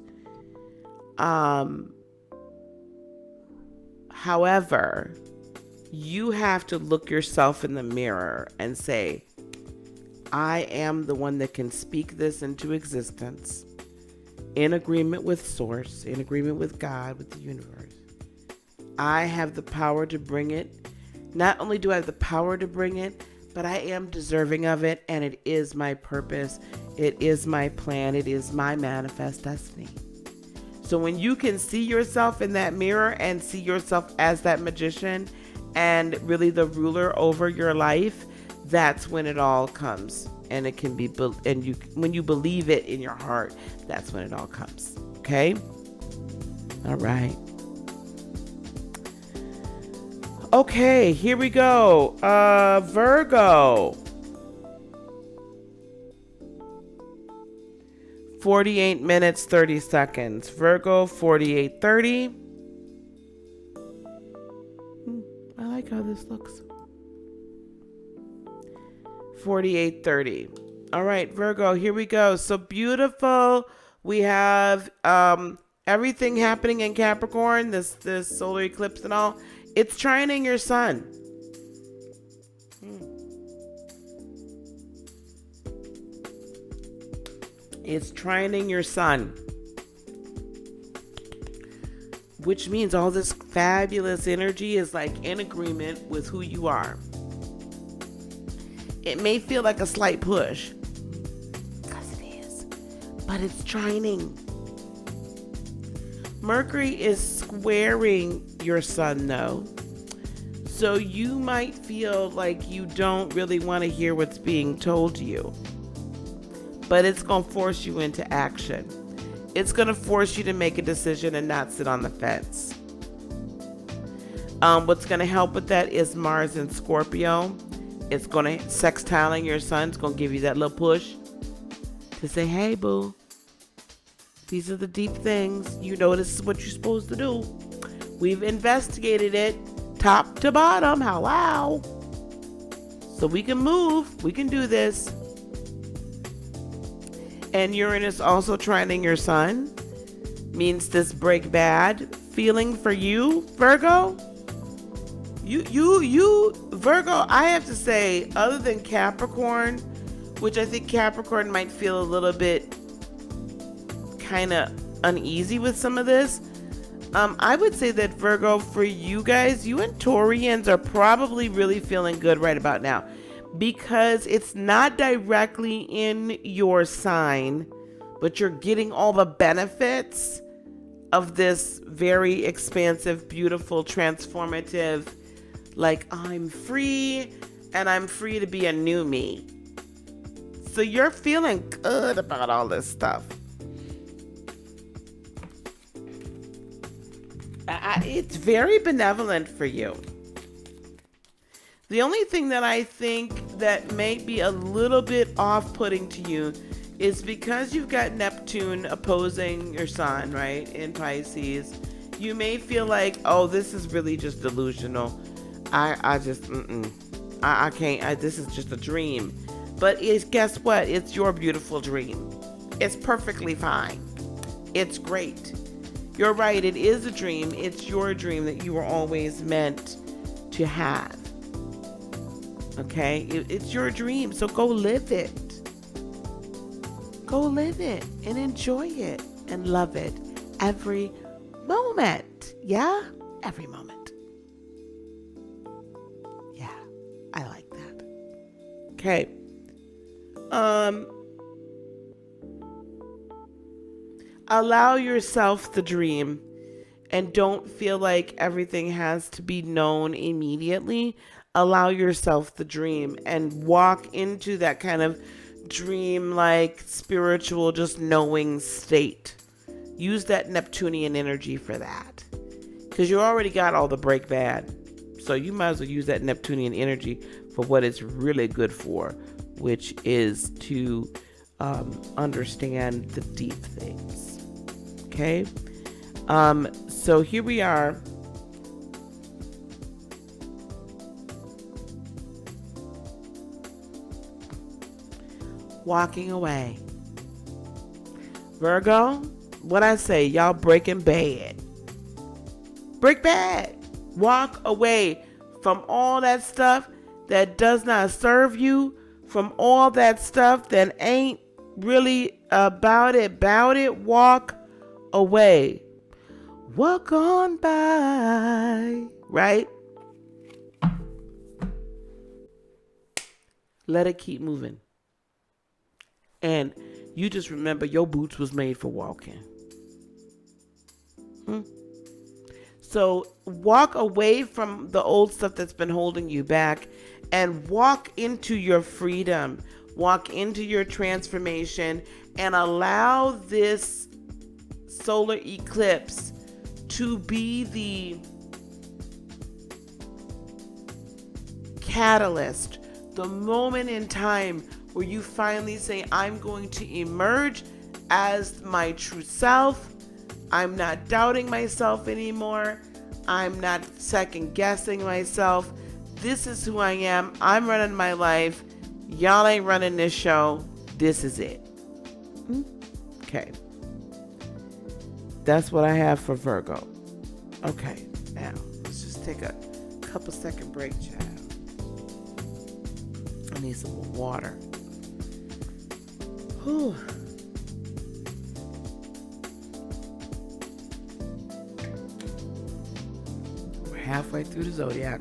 However, you have to look yourself in the mirror and say, I am the one that can speak this into existence in agreement with Source, in agreement with God, with the universe. I have the power to bring it. Not only do I have the power to bring it, but I am deserving of it, and it is my purpose. It is my plan. It is my manifest destiny. So when you can see yourself in that mirror and see yourself as that magician and really the ruler over your life, that's when it all comes. And it can be, when you believe it in your heart, that's when it all comes. Okay? All right. Okay, here we go. Virgo. 48 minutes, 30 seconds. Virgo, 48:30. I like how this looks. 48:30. All right, Virgo, here we go. So beautiful. We have everything happening in Capricorn, this solar eclipse and all. It's trining your sun. It's trining your sun. Which means all this fabulous energy is like in agreement with who you are. It may feel like a slight push, because it is, but it's trining. Mercury is squaring your sun though. So you might feel like you don't really want to hear what's being told to you. But it's going to force you into action. It's going to force you to make a decision and not sit on the fence. What's going to help with that is Mars in Scorpio. It's going to sextiling your sun. It's going to give you that little push to say, hey, boo, these are the deep things. You know this is what you're supposed to do. We've investigated it top to bottom. Hello. So we can move. We can do this. And Uranus also trining your sun means this break bad feeling for you, Virgo. You, Virgo, I have to say, other than Capricorn, which I think Capricorn might feel a little bit kind of uneasy with some of this. I would say that Virgo, for you guys, you and Taurians are probably really feeling good right about now. Because it's not directly in your sign, but you're getting all the benefits of this very expansive, beautiful, transformative, like, I'm free and I'm free to be a new me. So you're feeling good about all this stuff. It's very benevolent for you. The only thing that I think that may be a little bit off-putting to you is because you've got Neptune opposing your sun, right, in Pisces. You may feel like, oh, this is really just delusional. I can't. This is just a dream. But guess what? It's your beautiful dream. It's perfectly fine. It's great. You're right. It is a dream. It's your dream that you were always meant to have. Okay? It's your dream, so go live it. Go live it and enjoy it and love it every moment. Yeah? Every moment. Yeah, I like that. Okay. Allow yourself the dream and don't feel like everything has to be known immediately. Allow yourself the dream and walk into that kind of dream-like, spiritual, just knowing state. Use that Neptunian energy for that. Because you already got all the break bad So you might as well use that Neptunian energy for what it's really good for, which is to understand the deep things. Okay? So here we are. Walking away. Virgo, what I say, y'all breaking bad. Break bad. Walk away from all that stuff that does not serve you, from all that stuff that ain't really about it. Walk away. Walk on by. Right? Let it keep moving. And you just remember your boots was made for walking. So walk away from the old stuff that's been holding you back and walk into your freedom. Walk into your transformation and allow this solar eclipse to be the catalyst, the moment in time where you finally say, I'm going to emerge as my true self. I'm not doubting myself anymore. I'm not second guessing myself. This is who I am. I'm running my life. Y'all ain't running this show. This is it. Okay. That's what I have for Virgo. Okay. Now, let's just take a couple second break, child. I need some more water. Whew. We're halfway through the zodiac.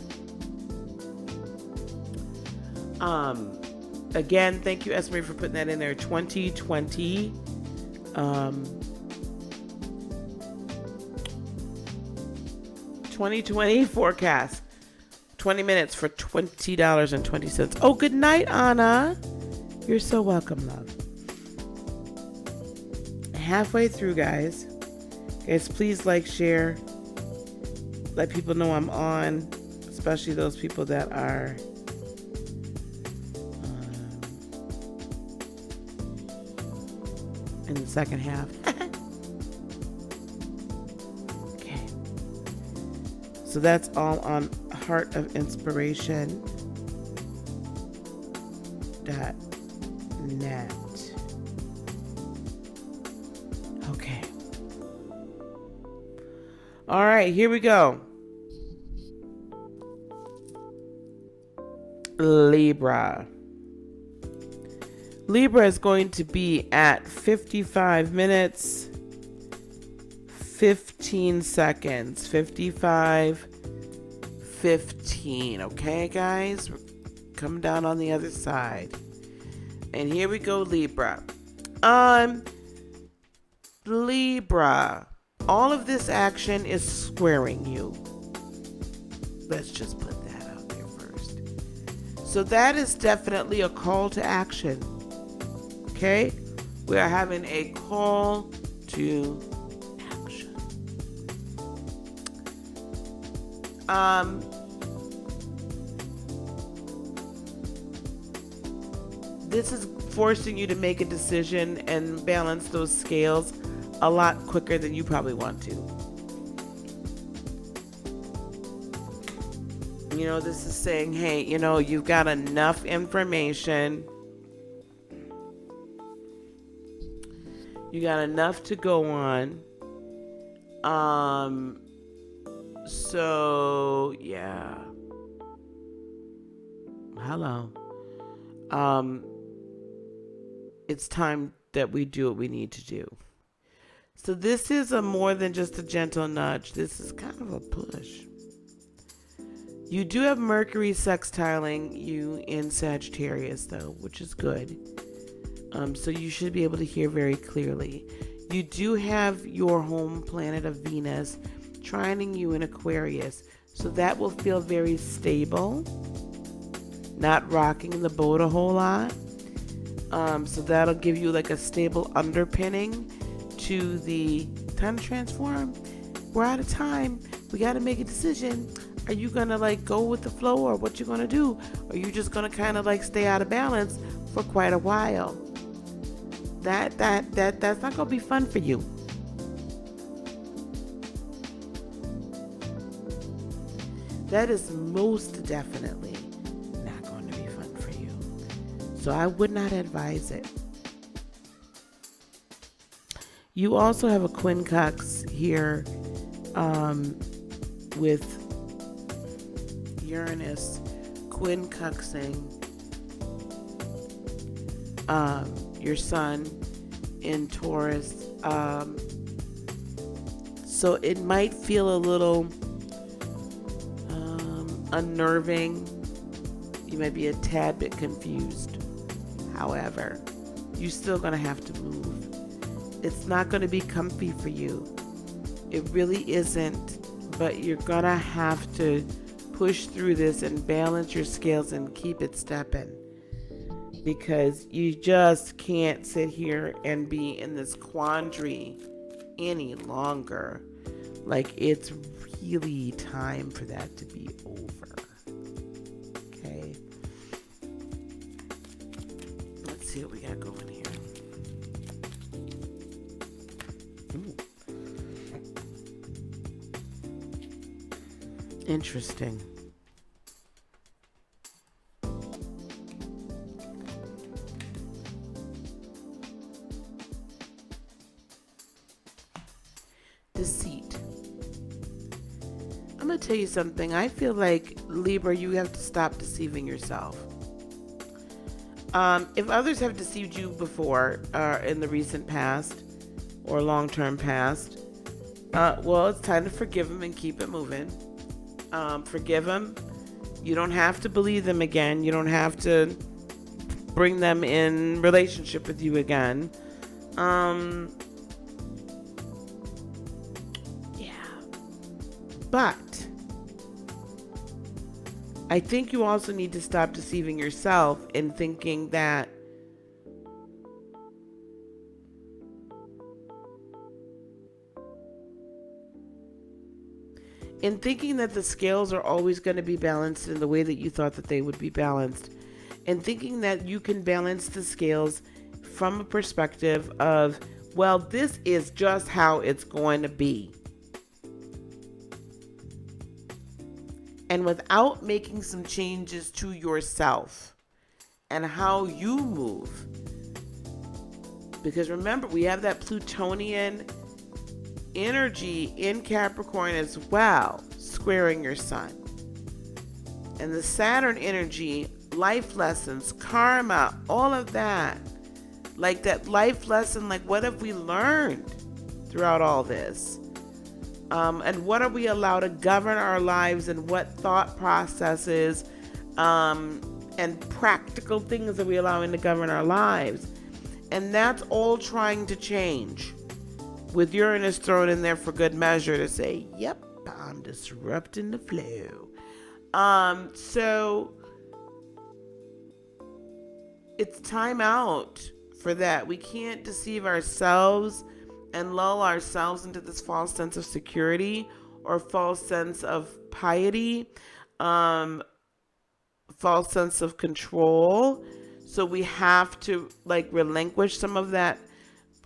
Again, thank you, Esme, for putting that in there. 2020. 2020 forecast. 20 minutes for $20.20. Oh, good night, Anna. You're so welcome, love. Halfway through, guys. Guys, please like, share. Let people know I'm on, especially those people that are in the second half. Okay. So that's all on Heart of Inspiration.net. Okay. All right, here we go. Libra. Libra is going to be at 55 minutes, 15 seconds. 55, 15. Okay, guys? We're coming down on the other side. And here we go, Libra. Libra. All of this action is squaring you. Let's just put that out there first. So that is definitely a call to action. Okay? We are having a call to action. This is forcing you to make a decision and balance those scales a lot quicker than you probably want to. You know, this is saying, hey, you know, you've got enough information. You got enough to go on. So, yeah. Hello. It's time that we do what we need to do. So this is a more than just a gentle nudge. This is kind of a push. You do have Mercury sextiling you in Sagittarius, though, which is good. So you should be able to hear very clearly. You do have your home planet of Venus trining you in Aquarius. So that will feel very stable. Not rocking the boat a whole lot. So that'll give you like a stable underpinning to the time to transform. We're out of time. We got to make a decision. Are you gonna like go with the flow, or what you gonna do? Or are you just gonna kind of like stay out of balance for quite a while? That's not gonna be fun for you. That is most definitely not going to be fun for you. So I would not advise it. You also have a quincunx here with Uranus quincunxing your sun in Taurus. So it might feel a little unnerving. You might be a tad bit confused. However, you're still going to have to move. It's not going to be comfy for you. It really isn't. But you're going to have to push through this and balance your scales and keep it stepping. Because you just can't sit here and be in this quandary any longer. Like, it's really time for that to be over. Okay. Let's see what we got going here. Ooh. Interesting. Deceit. I'm going to tell you something. I feel like, Libra, you have to stop deceiving yourself. If others have deceived you before, in the recent past or long-term past, well, it's time to forgive them and keep it moving. Forgive them. You don't have to believe them again. You don't have to bring them in relationship with you again. But I think you also need to stop deceiving yourself in thinking that the scales are always going to be balanced in the way that you thought that they would be balanced, and thinking that you can balance the scales from a perspective of, well, this is just how it's going to be. And without making some changes to yourself and how you move. Because remember, we have that Plutonian energy in Capricorn as well, squaring your sun. And the Saturn energy, life lessons, karma, all of that. Like that life lesson, like what have we learned throughout all this? And what are we allowed to govern our lives, and what thought processes and practical things are we allowing to govern our lives? And that's all trying to change, with Uranus thrown in there for good measure to say, yep, I'm disrupting the flow. So it's time out for that. We can't deceive ourselves and lull ourselves into this false sense of security or false sense of piety, false sense of control. So we have to like relinquish some of that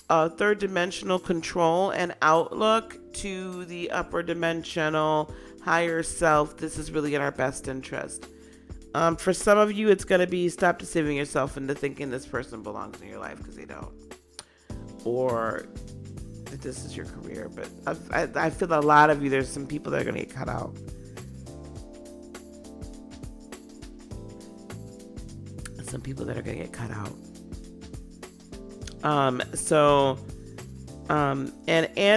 third dimensional control and outlook to the upper dimensional higher self. This is really in our best interest. For some of you, it's going to be stop deceiving yourself into thinking this person belongs in your life, because they don't. Or that this is your career. But I feel a lot of you, there's some people that are going to get cut out. Some people that are going to get cut out. And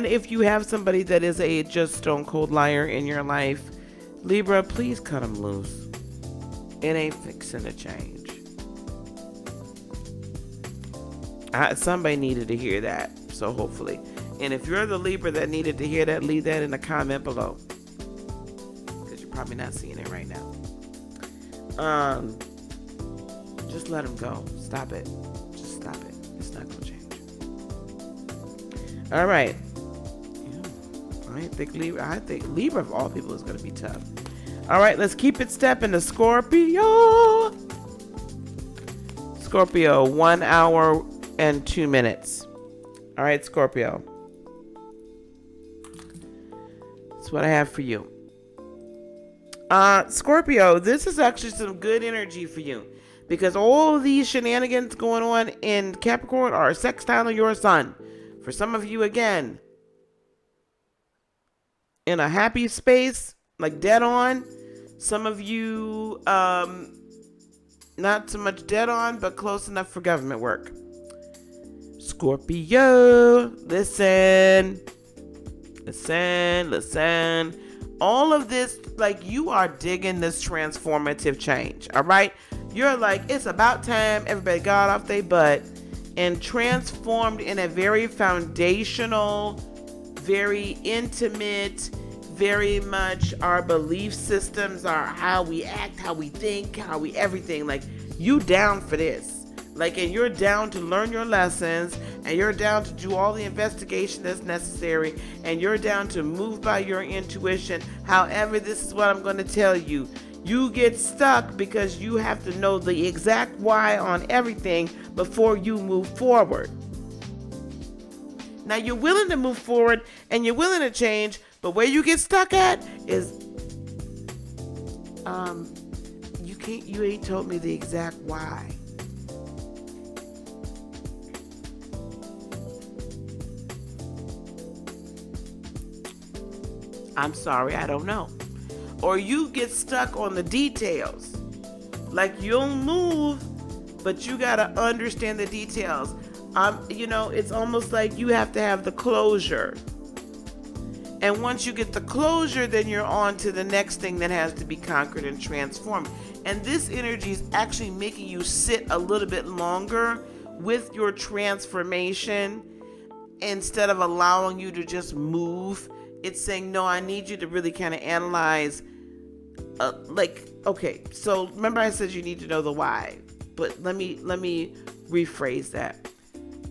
if you have somebody that is a just stone cold liar in your life, Libra, please cut them loose. It ain't fixing to change. Somebody needed to hear that, so hopefully. And if you're the Libra that needed to hear that, leave that in the comment below, because you're probably not seeing it right now. Just let them go. Stop it. Just stop it. It's not going to change. All right. I think Libra of all people is going to be tough. All right, let's keep it stepping to Scorpio. Scorpio, 1 hour and 2 minutes. All right, Scorpio. That's what I have for you. Scorpio, this is actually some good energy for you because all these shenanigans going on in Capricorn are sextile of your sun. For some of you, again, in a happy space, like dead on. Some of you, not so much dead on, but close enough for government work. Scorpio, listen. All of this, like, you are digging this transformative change, all right? You're like, it's about time everybody got off their butt and transformed in a very foundational, very intimate, very much our belief systems are how we act, how we think, how we everything. Like, you down for this. Like, and you're down to learn your lessons, and you're down to do all the investigation that's necessary, and you're down to move by your intuition. However, this is what I'm going to tell you. You get stuck because you have to know the exact why on everything before you move forward. Now, you're willing to move forward and you're willing to change, but where you get stuck at is, you ain't told me the exact why. I'm sorry, I don't know. Or you get stuck on the details. Like, you'll move, but you gotta understand the details. It's almost like you have to have the closure. And once you get the closure, then you're on to the next thing that has to be conquered and transformed. And this energy is actually making you sit a little bit longer with your transformation instead of allowing you to just move. It's saying, no, I need you to really kind of analyze. Okay, so remember I said you need to know the why, but let me rephrase that.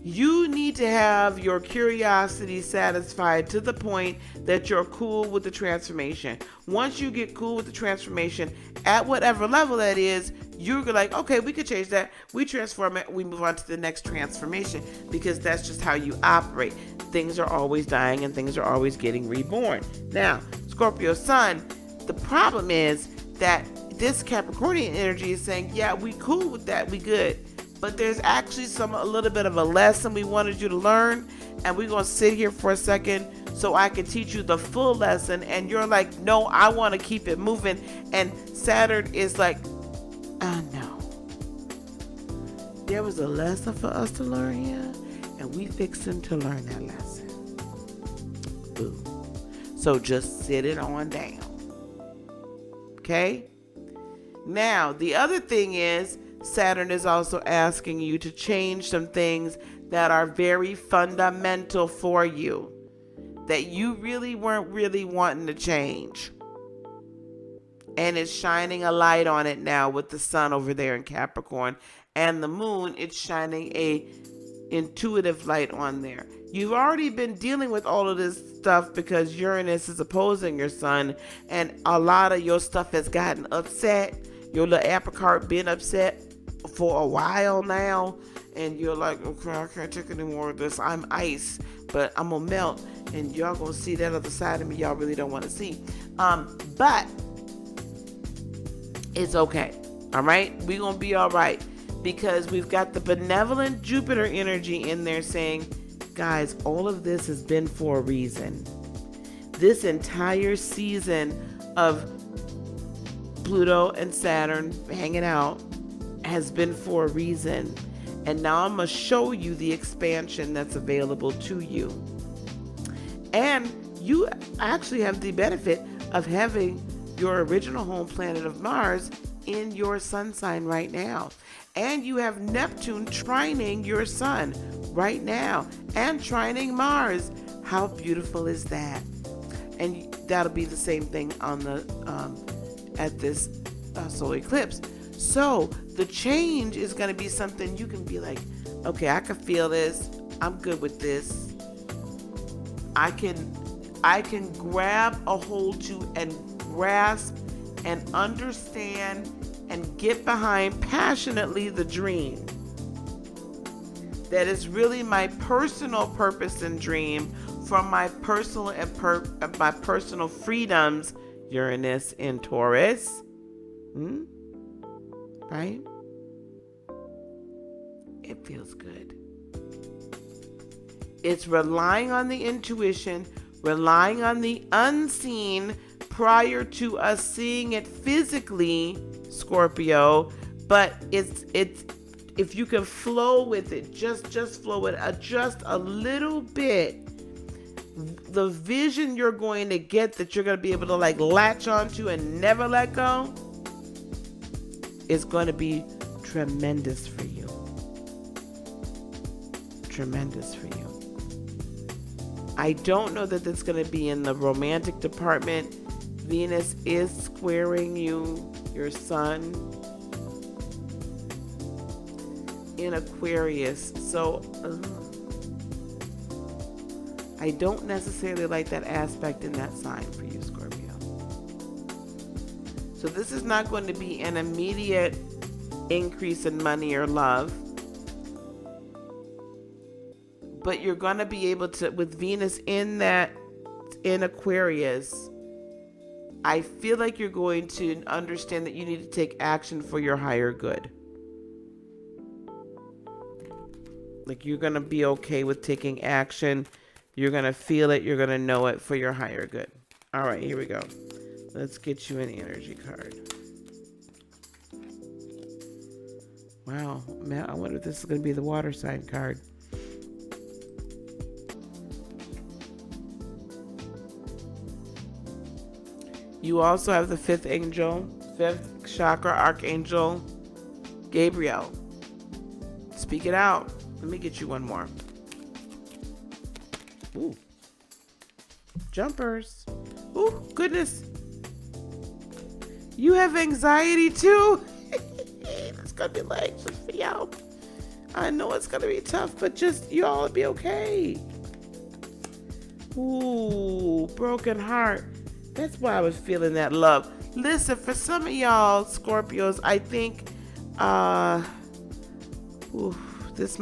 You need to have your curiosity satisfied to the point that you're cool with the transformation. Once you get cool with the transformation, at whatever level that is, you're like, okay, we could change that. We transform it. We move on to the next transformation because that's just how you operate. Things are always dying and things are always getting reborn. Now, Scorpio sun, the problem is that this Capricornian energy is saying, yeah, we cool with that. We good. But there's actually a little bit of a lesson we wanted you to learn, and we're going to sit here for a second so I can teach you the full lesson. And you're like, no, I want to keep it moving. And Saturn is like, no. There was a lesson for us to learn here, and we fixing to learn that lesson. Boo. So just sit it on down. Okay? Now, the other thing is, Saturn is also asking you to change some things that are very fundamental for you, that you really weren't really wanting to change. And it's shining a light on it now with the sun over there in Capricorn, and the moon, it's shining a intuitive light on there. You've already been dealing with all of this stuff because Uranus is opposing your sun, and a lot of your stuff has gotten upset. Your little apricot been upset for a while now, and you're like, okay, I can't take any more of this. I'm ice, but I'm gonna melt, and y'all gonna see that other side of me y'all really don't want to see. But it's okay. All right, we're gonna be all right because we've got the benevolent Jupiter energy in there saying, guys, all of this has been for a reason. This entire season of Pluto and Saturn hanging out has been for a reason. And now I'm going to show you the expansion that's available to you. And you actually have the benefit of having your original home planet of Mars in your sun sign right now. And you have Neptune trining your sun right now and trining Mars. How beautiful is that? And that'll be the same thing on the at this solar eclipse. So the change is going to be something you can be like, okay, I can feel this. I'm good with this. I can grab a hold to and grasp and understand and get behind passionately the dream. That is really my personal purpose and dream from my personal and my personal freedoms, Uranus in Taurus. Right? It feels good. It's relying on the intuition, relying on the unseen prior to us seeing it physically, Scorpio. But it's if you can flow with it, just flow with it, just a little bit. The vision you're going to get that you're going to be able to like latch onto and never let go is going to be tremendous for you. Tremendous for you. I don't know that it's going to be in the romantic department. Venus is squaring you, your sun, in Aquarius. So I don't necessarily like that aspect in that sign for you, Scorpio. So this is not going to be an immediate increase in money or love. But you're going to be able to, with Venus in Aquarius, I feel like you're going to understand that you need to take action for your higher good. Like you're going to be okay with taking action. You're going to feel it. You're going to know it for your higher good. All right, here we go. Let's get you an energy card. Wow, man, I wonder if this is going to be the water sign card. You also have the fifth chakra archangel, Gabriel. Speak it out. Let me get you one more. Ooh. Jumpers. Ooh, goodness. You have anxiety too? It's going to be like, just for y'all. I know it's going to be tough, but just y'all will be okay. Ooh, broken heart. That's why I was feeling that love. Listen, for some of y'all Scorpios, I think this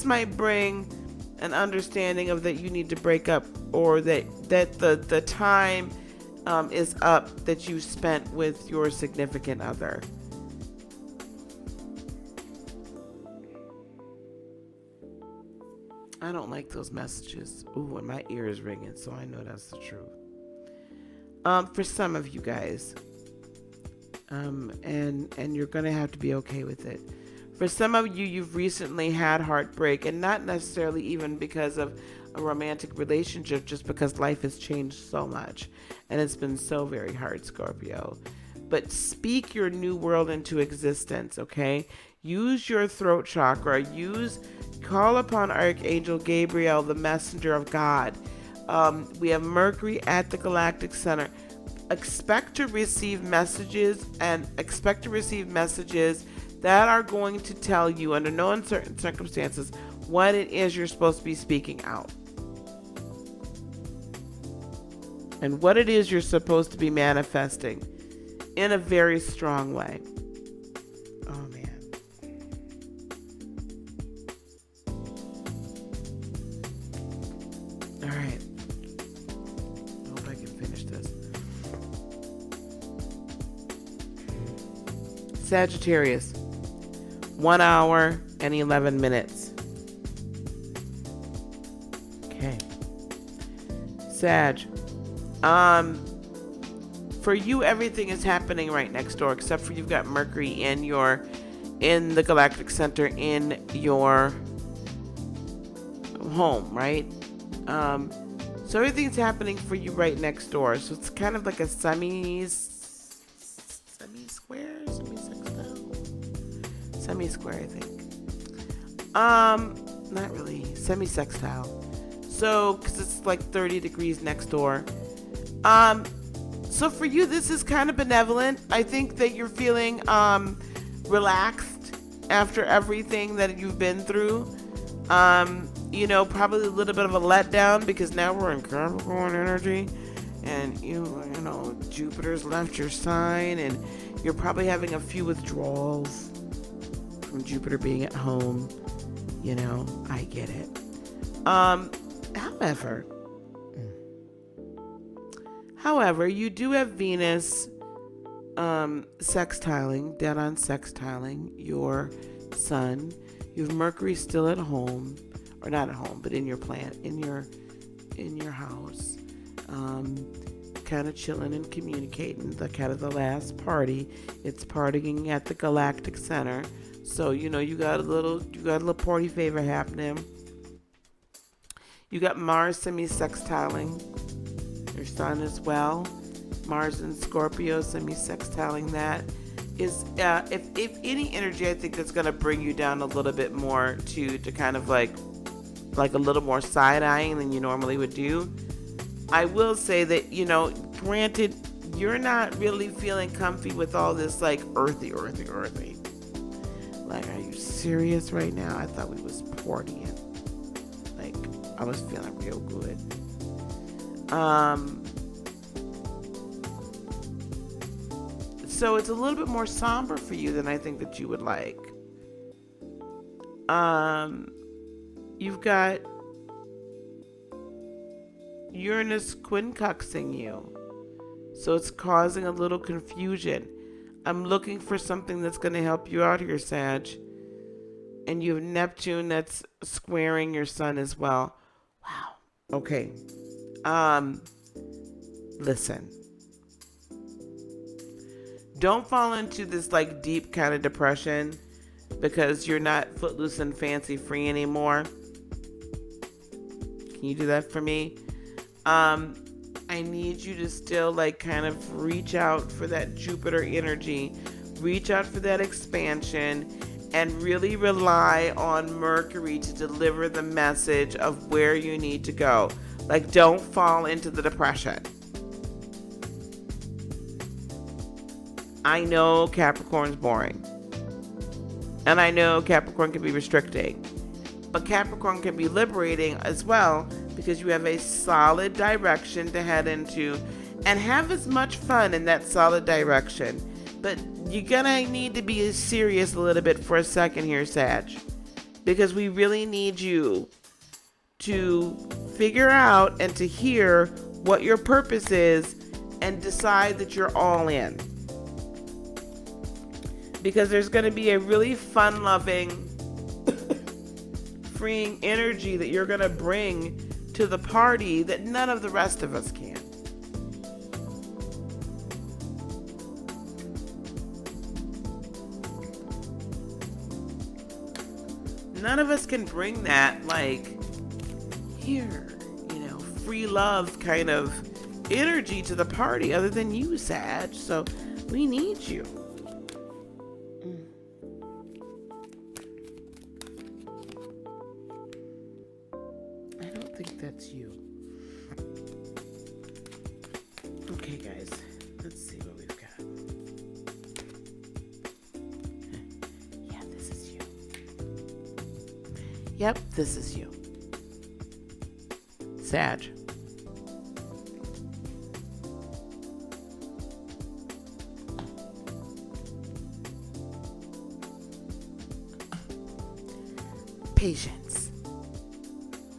might bring an understanding of that you need to break up, or that the time is up that you spent with your significant other. I don't like those messages. Ooh, and my ear is ringing, so I know that's the truth. For some of you guys, and you're gonna have to be okay with it. For some of you, you've recently had heartbreak, and not necessarily even because of a romantic relationship, just because life has changed so much, and it's been so very hard, Scorpio. But speak your new world into existence, okay? Use your throat chakra. Call upon Archangel Gabriel, the messenger of God. We have Mercury at the galactic center. Expect to receive messages that are going to tell you, under no uncertain circumstances, what it is you're supposed to be speaking out. And what it is you're supposed to be manifesting in a very strong way. Oh, man. All right. I hope I can finish this. Sagittarius. 1 hour and 11 minutes. Okay. Sag. For you, everything is happening right next door, except for you've got Mercury in the galactic center in your home, right? So everything's happening for you right next door. So it's kind of like a semi-square, semi-square, I think. Not really, semi-sextile. So, because it's like 30 degrees next door. So for you, this is kind of benevolent. I think that you're feeling relaxed after everything that you've been through. Probably a little bit of a letdown because now we're in Capricorn energy. and you know, Jupiter's left your sign, and you're probably having a few withdrawals from Jupiter being at home. You know, I get it. However, you do have Venus sextiling, dead on sextiling your sun. You have Mercury still at home, or not at home, but in your planet, in your house, kind of chilling and communicating. The kind of the last party. It's partying at the galactic center. So you know you got a little party favor happening. You got Mars semi-sextiling your sun as well. Mars in Scorpio semi-sextiling that is if any energy, I think that's going to bring you down a little bit more to kind of like a little more side-eyeing than you normally would do. I will say that, you know, granted, you're not really feeling comfy with all this like earthy. Like, are you serious right now? I thought we was partying. Like, I was feeling real good. So it's a little bit more somber for you than I think that you would like. You've got Uranus quincunxing you. So it's causing a little confusion. I'm looking for something that's going to help you out here, Sag. And you have Neptune that's squaring your sun as well. Wow. Okay. Listen. Don't fall into this like deep kind of depression because you're not footloose and fancy free anymore. Can you do that for me? I need you to still like kind of reach out for that Jupiter energy, reach out for that expansion, and really rely on Mercury to deliver the message of where you need to go. Like, don't fall into the depression. I know Capricorn's boring. And I know Capricorn can be restricting. But Capricorn can be liberating as well because you have a solid direction to head into and have as much fun in that solid direction. But you're gonna need to be serious a little bit for a second here, Sag. Because we really need you to figure out and to hear what your purpose is and decide that you're all in. Because there's going to be a really fun-loving, freeing energy that you're going to bring to the party that none of the rest of us can. None of us can bring that, like, here, you know, free love kind of energy to the party other than you, Sag. So we need you. I don't think that's you. Okay, guys, let's see what we've got. Yeah, this is you. Yep, this is you. Sag. Patience.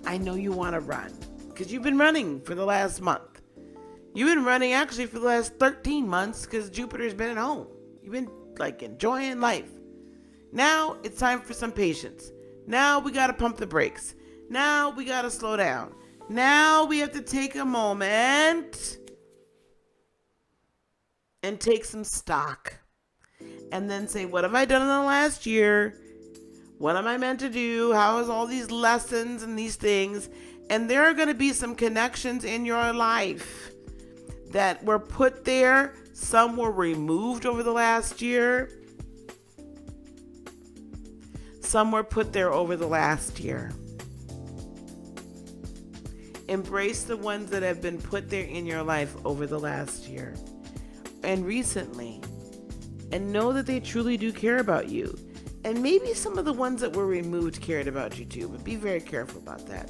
I know you want to run because you've been running for the last month. You've been running actually for the last 13 months because Jupiter's been at home. You've been like enjoying life. Now it's time for some patience. Now we got to pump the brakes. Now we got to slow down. Now we have to take a moment and take some stock and then say, what have I done in the last year? What am I meant to do? How is all these lessons and these things? And there are going to be some connections in your life that were put there. Some were removed over the last year. Some were put there over the last year. Embrace the ones that have been put there in your life over the last year and recently. And know that they truly do care about you. And maybe some of the ones that were removed cared about you too, but be very careful about that.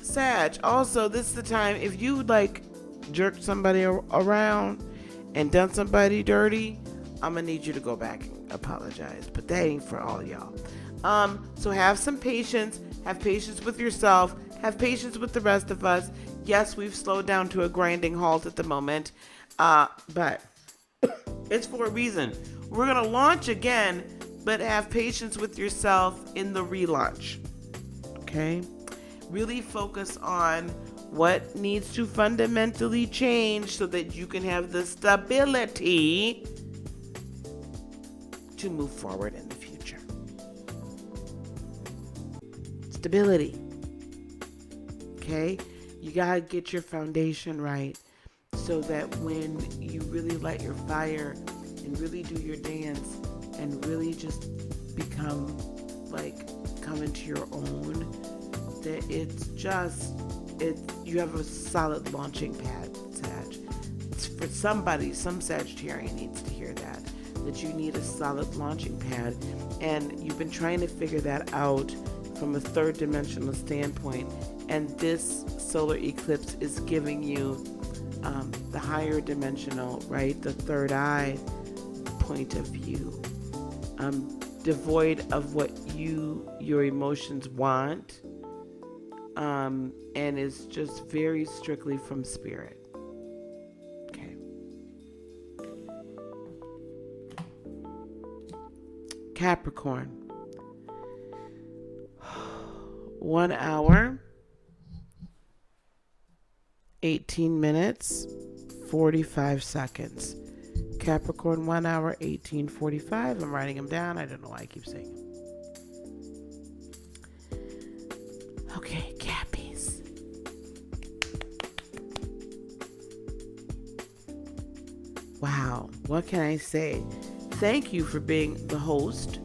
Sag, also, this is the time, if you like jerked somebody around and done somebody dirty, I'm gonna need you to go back and apologize. But that ain't for all y'all. So have some patience. Have patience with yourself. Have patience with the rest of us. Yes, we've slowed down to a grinding halt at the moment, but it's for a reason. We're gonna launch again, but have patience with yourself in the relaunch. Okay? Really focus on what needs to fundamentally change so that you can have the stability to move forward in the future. Stability. Okay? You gotta get your foundation right so that when you really light your fire and really do your dance and really just become come into your own, that you have a solid launching pad, Sag. It's for somebody, some Sagittarian needs to hear that you need a solid launching pad, and you've been trying to figure that out from a third dimensional standpoint, and this solar eclipse is giving you the higher dimensional, right, the third eye point of view, devoid of what your emotions want, and is just very strictly from spirit. Okay. Capricorn. 1 hour, 18 minutes, 45 seconds. Capricorn, 1 hour, 18:45. I'm writing them down. I don't know why I keep saying them. Okay, Cappies. Wow, what can I say? Thank you for being the host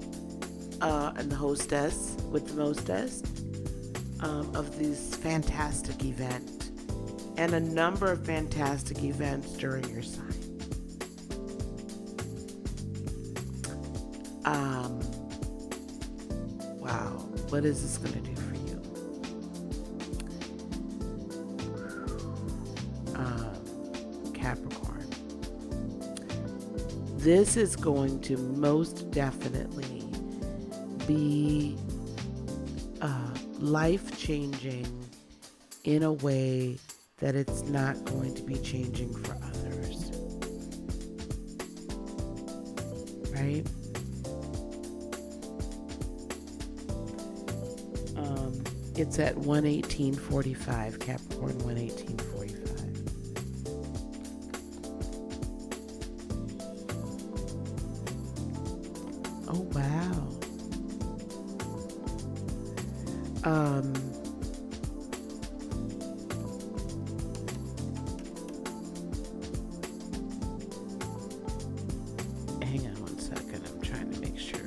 and the hostess with the mostest of this fantastic event and a number of fantastic events during your sign. Wow, what is this going to do for you? Capricorn. This is going to most definitely be life-changing in a way that it's not going to be changing for others. Right? It's at 1:18:45, Capricorn, 1:18:45. Oh, wow. Hang on one second. I'm trying to make sure.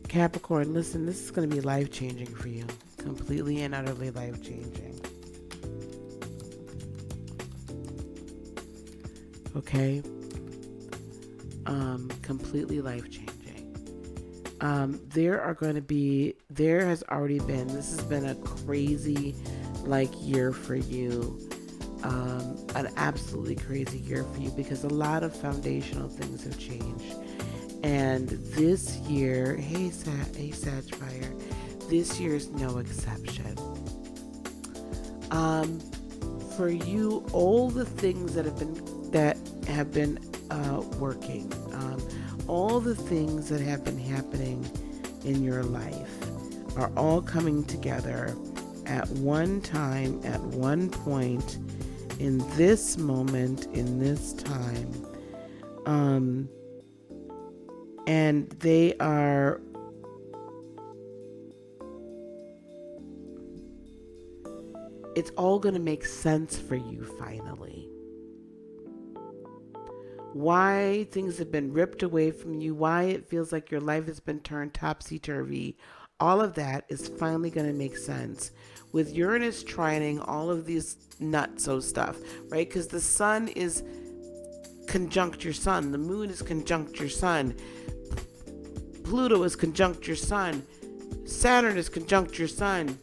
Capricorn, listen, this is going to be life-changing for you. Completely and utterly life-changing. Okay? Completely life-changing. There has already been, this has been a crazy, year for you. An absolutely crazy year for you because a lot of foundational things have changed. And this year, hey Sag Fire, this year is no exception. For you, all the things that have been working, all the things that have been happening in your life are all coming together at one time, at one point, in this moment, in this time. And they are it's all going to make sense for you finally. Why things have been ripped away from you, why it feels like your life has been turned topsy-turvy, all of that is finally going to make sense. With Uranus trining all of these nutso stuff, right? Because the sun is conjunct your sun. The moon is conjunct your sun. Pluto is conjunct your sun. Saturn is conjunct your sun.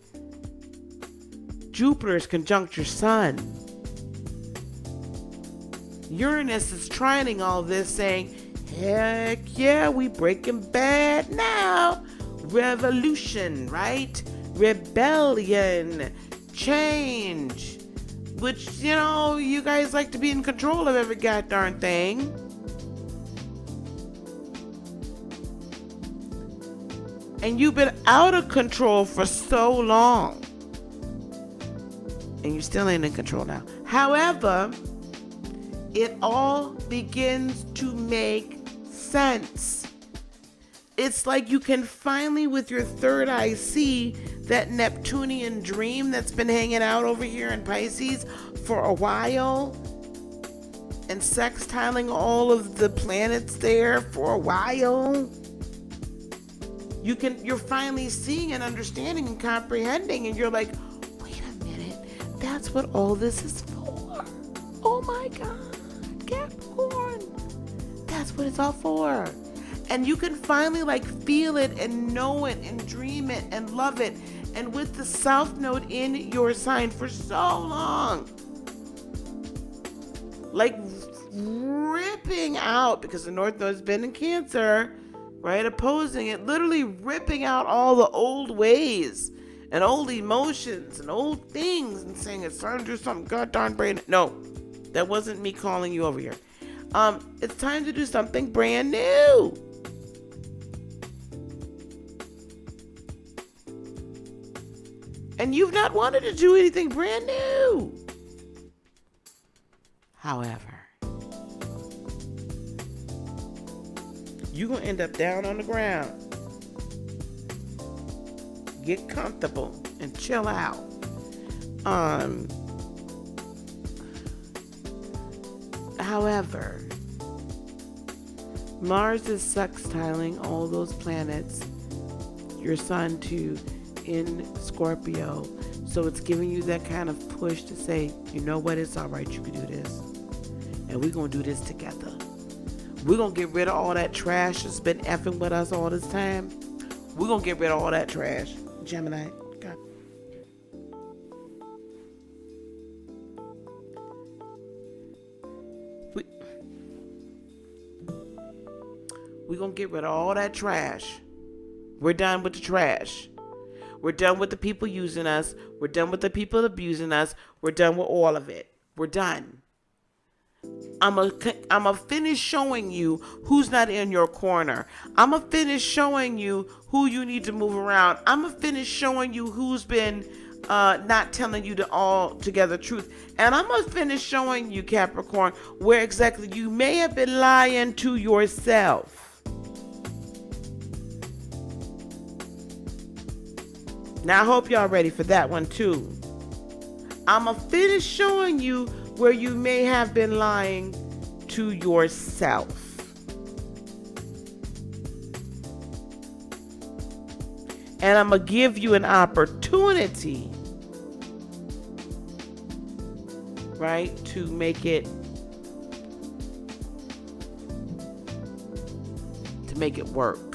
Jupiter is conjunct your sun. Uranus is trining all this, saying, heck yeah, we breaking bad now. Revolution, right? Rebellion, change. Which, you guys like to be in control of every goddamn thing. And you've been out of control for so long. And you still ain't in control now. However, it all begins to make sense. It's like you can finally, with your third eye, see that Neptunian dream that's been hanging out over here in Pisces for a while and sextiling all of the planets there for a while. You're finally seeing and understanding and comprehending, and you're like, wait a minute, that's what all this is for. Oh my God, Capricorn, that's what it's all for. And you can finally feel it and know it and dream it and love it. And with the South Node in your sign for so long, ripping out, because the North Node's been in Cancer, right? Opposing it, literally ripping out all the old ways and old emotions and old things and saying it's time to do something goddamn brand new. No, that wasn't me calling you over here. It's time to do something brand new. And you've not wanted to do anything brand new. However, you're going to end up down on the ground. Get comfortable and chill out. However, Mars is sextiling all those planets, your sun too, in Scorpio. So it's giving you that kind of push to say, you know what, it's all right, you can do this. And we're going to do this together. We're going to get rid of all that trash that's been effing with us all this time. We're going to get rid of all that trash. Gemini. God. We're going to get rid of all that trash. We're done with the trash. We're done with the people using us. We're done with the people abusing us. We're done with all of it. We're done. I'm a finish showing you who's not in your corner. I'm a finish showing you who you need to move around. I'm a finish showing you who's been not telling you the altogether truth. And I'm a finish showing you, Capricorn, where exactly you may have been lying to yourself. Now, I hope y'all ready for that one, too. I'm going to finish showing you where you may have been lying to yourself. And I'm going to give you an opportunity, right, to make it work.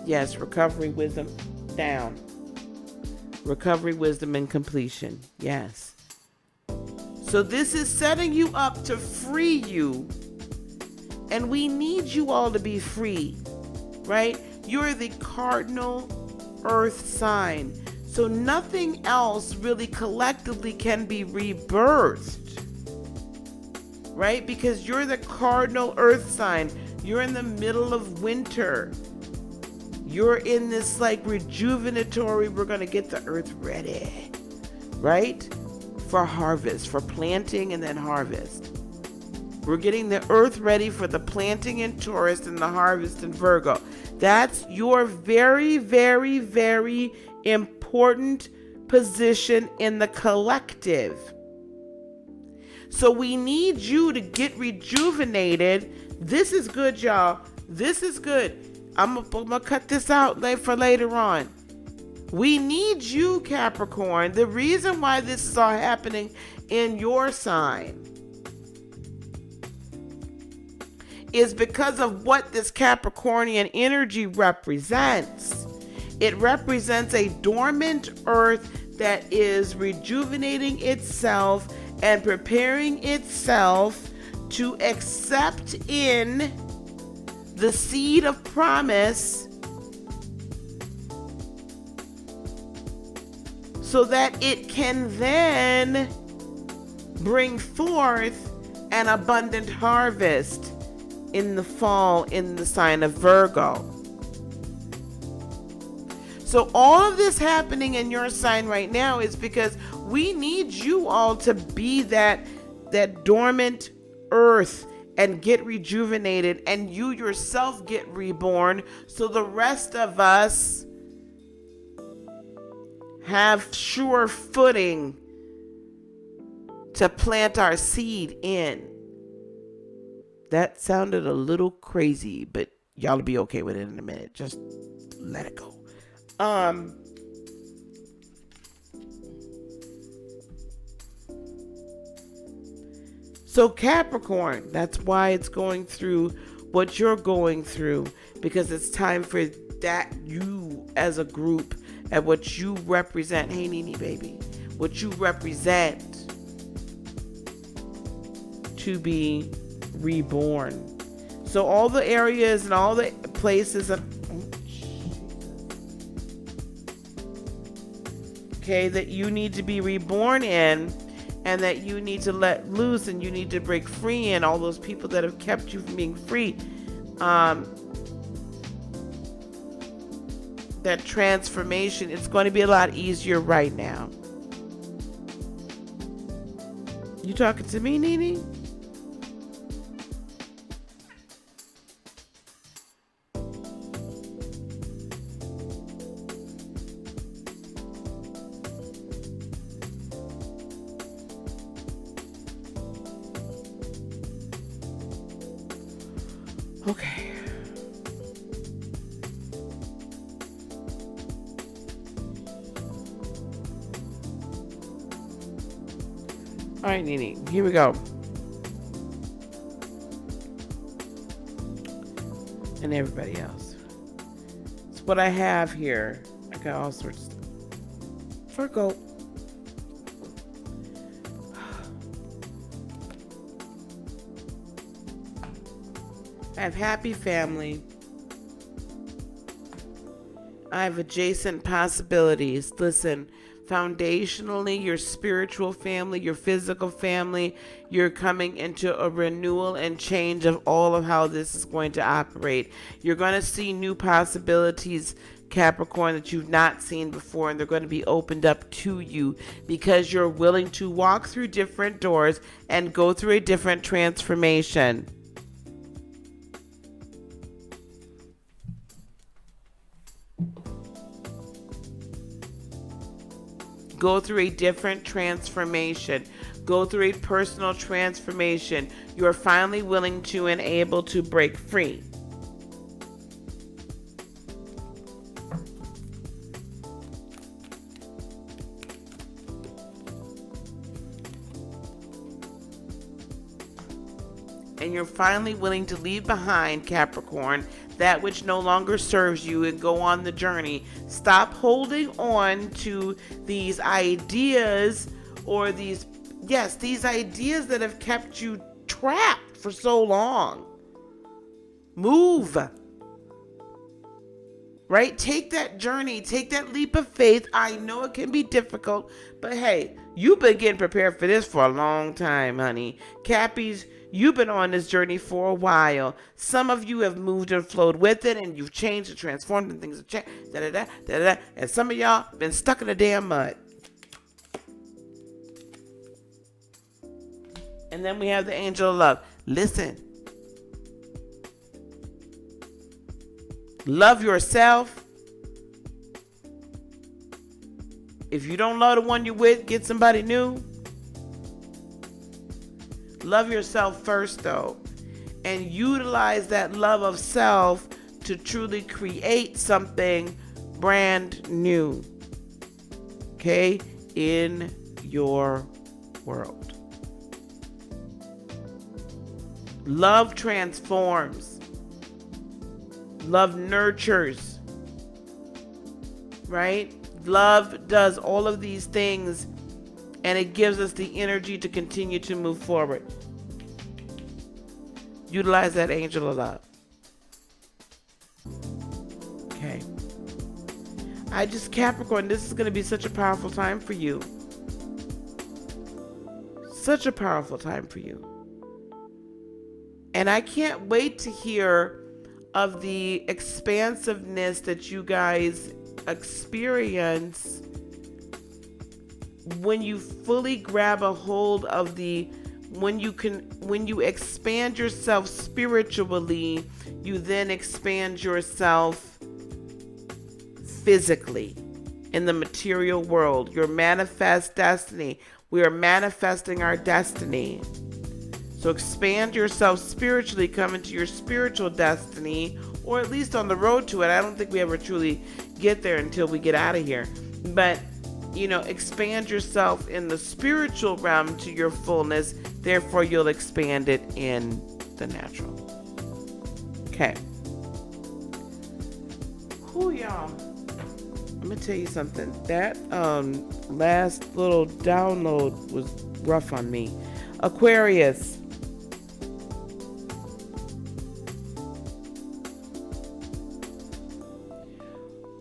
Yes, recovery, wisdom, down. Recovery, wisdom, and completion. Yes. So this is setting you up to free you. And we need you all to be free, right? You're the cardinal earth sign. So nothing else really collectively can be rebirthed, right? Because you're the cardinal earth sign. You're in the middle of winter. You're in this rejuvenatory, we're going to get the earth ready, right? For harvest, for planting and then harvest. We're getting the earth ready for the planting in Taurus and the harvest in Virgo. That's your very, very, very important position in the collective. So we need you to get rejuvenated. This is good, y'all. This is good. I'm gonna cut this out for later on. We need you, Capricorn. The reason why this is all happening in your sign is because of what this Capricornian energy represents. It represents a dormant earth that is rejuvenating itself and preparing itself to accept in the seed of promise so that it can then bring forth an abundant harvest in the fall in the sign of Virgo. So all of this happening in your sign right now is because we need you all to be that dormant earth and get rejuvenated, and you yourself get reborn, so the rest of us have sure footing to plant our seed in. That sounded a little crazy, but y'all will be okay with it in a minute. Just let it go. So Capricorn, that's why it's going through what you're going through, because it's time for that you as a group and what you represent. Hey, Nene, baby, what you represent to be reborn. So all the areas and all the places of, okay, that you need to be reborn in, and that you need to let loose and you need to break free, and all those people that have kept you from being free. That transformation, it's going to be a lot easier right now. You talking to me, Nene? Okay. All right, Nene, here we go. And everybody else. It's what I have here. I got all sorts of stuff. Virgo. I have happy family. I have adjacent possibilities. Listen, foundationally, your spiritual family, your physical family, you're coming into a renewal and change of all of how this is going to operate. You're going to see new possibilities, Capricorn, that you've not seen before, and they're going to be opened up to you because you're willing to walk through different doors and go through a different transformation. Go through a different transformation. Go through a personal transformation. You're finally willing to and able to break free. And you're finally willing to leave behind, Capricorn, that which no longer serves you and go on the journey. Stop holding on to these ideas or these ideas that have kept you trapped for so long. Move. Right? Take that journey. Take that leap of faith. I know it can be difficult, but hey, you've been getting prepared for this for a long time, honey. Cappies, you've been on this journey for a while. Some of you have moved and flowed with it, and you've changed and transformed, and things have changed. And some of y'all been stuck in the damn mud. And then we have the angel of love. Listen. Love yourself. If you don't love the one you're with, get somebody new. Love yourself first, though, and utilize that love of self to truly create something brand new, okay, in your world. Love transforms. Love nurtures. Right? Love does all of these things, and it gives us the energy to continue to move forward. Utilize that angel of love. Okay. Capricorn, this is going to be such a powerful time for you. Such a powerful time for you. And I can't wait to hear of the expansiveness that you guys experience when you fully grab a hold of when you expand yourself spiritually, you then expand yourself physically in the material world. Your manifest destiny. We are manifesting our destiny. So expand yourself spiritually, come into your spiritual destiny, or at least on the road to it. I don't think we ever truly get there until we get out of here. But, expand yourself in the spiritual realm to your fullness. Therefore, you'll expand it in the natural. Okay. Whew, y'all. I'm going to tell you something. That last little download was rough on me. Aquarius.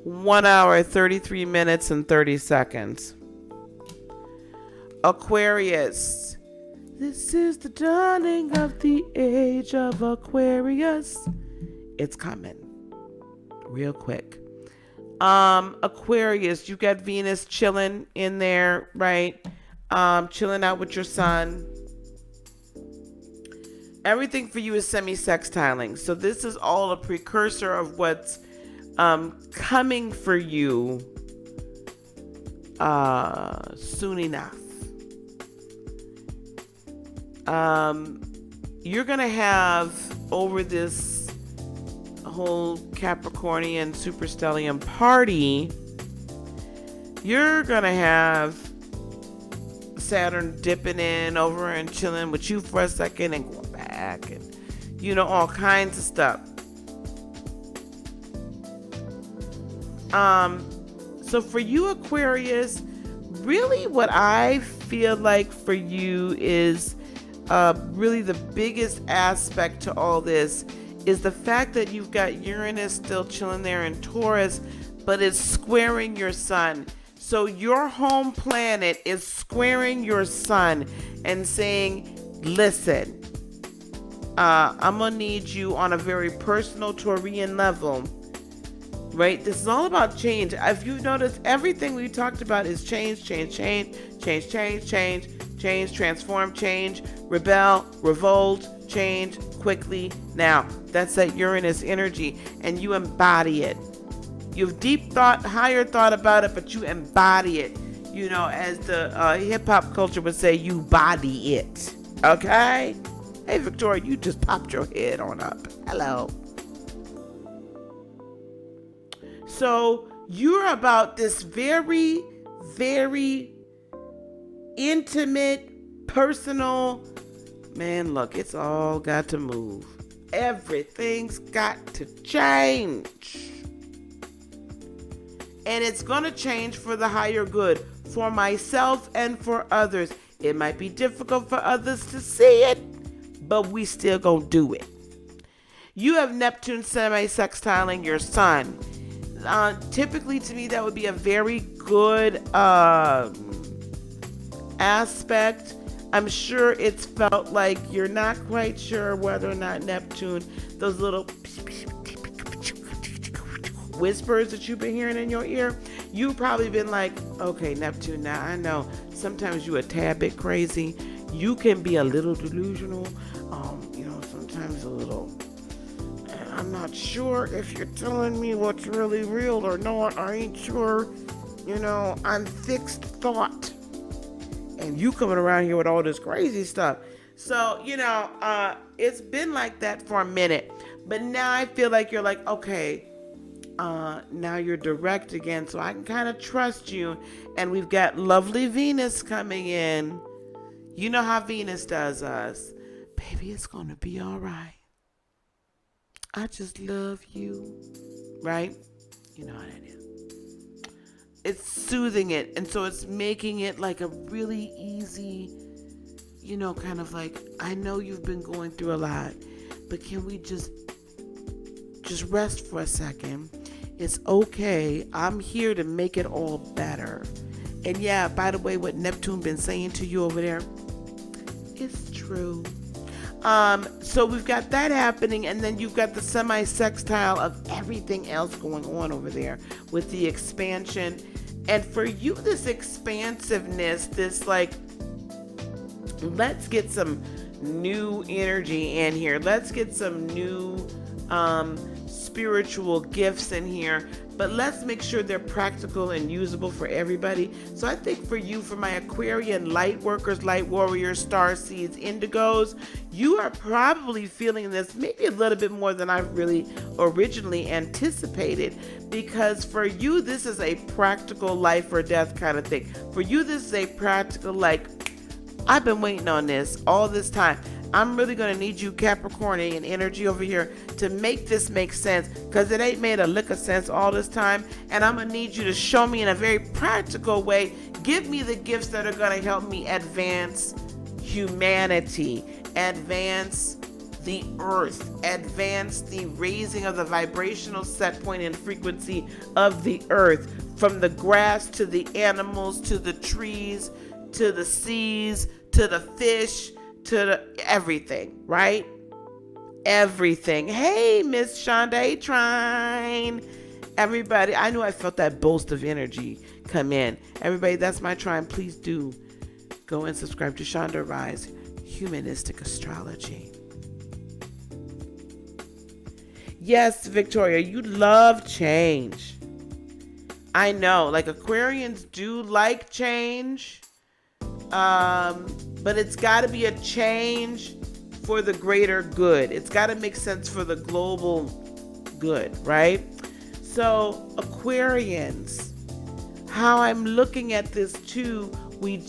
One hour, 33 minutes, and 30 seconds. Aquarius. This is the dawning of the age of Aquarius. It's coming. Real quick. Aquarius, you got Venus chilling in there, right? Chilling out with your sun. Everything for you is semi-sextiling. So this is all a precursor of what's coming for you soon enough. You're gonna have, over this whole Capricornian superstellium party, you're gonna have Saturn dipping in over and chilling with you for a second and going back, and all kinds of stuff. So for you, Aquarius, really what I feel like for you is really the biggest aspect to all this is the fact that you've got Uranus still chilling there in Taurus, but it's squaring your sun. So your home planet is squaring your sun and saying, listen, I'm going to need you on a very personal Taurian level, right? This is all about change. If you've noticed, everything we talked about is change, transform, change, rebel, revolt, change, quickly, now. That's that Uranus energy, and you embody it. You've deep thought, higher thought about it, but you embody it. As the hip-hop culture would say, you body it. Okay? Hey, Victoria, you just popped your head on up. Hello. So you're about this very, very intimate, personal, man, look, it's all got to move. Everything's got to change. And it's going to change for the higher good, for myself and for others. It might be difficult for others to see it, but we still going to do it. You have Neptune semi-sextiling your sun. Typically, to me, that would be a very good aspect. I'm sure it's felt like you're not quite sure whether or not Neptune, those little whispers that you've been hearing in your ear, you've probably been like, okay, Neptune, now I know sometimes you're a tad bit crazy. You can be a little delusional, sometimes a little, I'm not sure if you're telling me what's really real or not. I ain't sure, I'm fixed thought. And you coming around here with all this crazy stuff. So, it's been like that for a minute. But now I feel like you're like, okay, now you're direct again, so I can kind of trust you. And we've got lovely Venus coming in. You know how Venus does us. baby, it's going to be all right. I just love you. Right? You know how that is. It's soothing it. And so it's making it like a really easy, kind of like, I know you've been going through a lot, but can we just rest for a second? It's okay. I'm here to make it all better. And yeah, by the way, what Neptune been saying to you over there, it's true. So we've got that happening, and then you've got the semi-sextile of everything else going on over there with the expansion. And for you, this expansiveness, this like, let's get some new energy in here. Let's get some new spiritual gifts in here, but let's make sure they're practical and usable for everybody. So I think for you, for my Aquarian light workers, light warriors, star seeds, indigos, you are probably feeling this maybe a little bit more than I really originally anticipated, because for you, this is a practical life or death kind of thing. For you, this is a practical, like, I've been waiting on this all this time. I'm really going to need you, Capricornian energy over here, to make this make sense, because it ain't made a lick of sense all this time. And I'm going to need you to show me in a very practical way. Give me the gifts that are going to help me advance humanity, advance the earth, advance the raising of the vibrational set point and frequency of the earth, from the grass to the animals, to the trees, to the seas, to the fish, to the everything, right? Everything. Hey, Miss Shonda Trine. Everybody, I knew I felt that boast of energy come in. Everybody, that's my Trine. Please do go and subscribe to Shonda Rise Humanistic Astrology. Yes, Victoria, you love change. I know, like Aquarians do like change. But it's got to be a change for the greater good. It's got to make sense for the global good, right? So Aquarians, how I'm looking at this too, we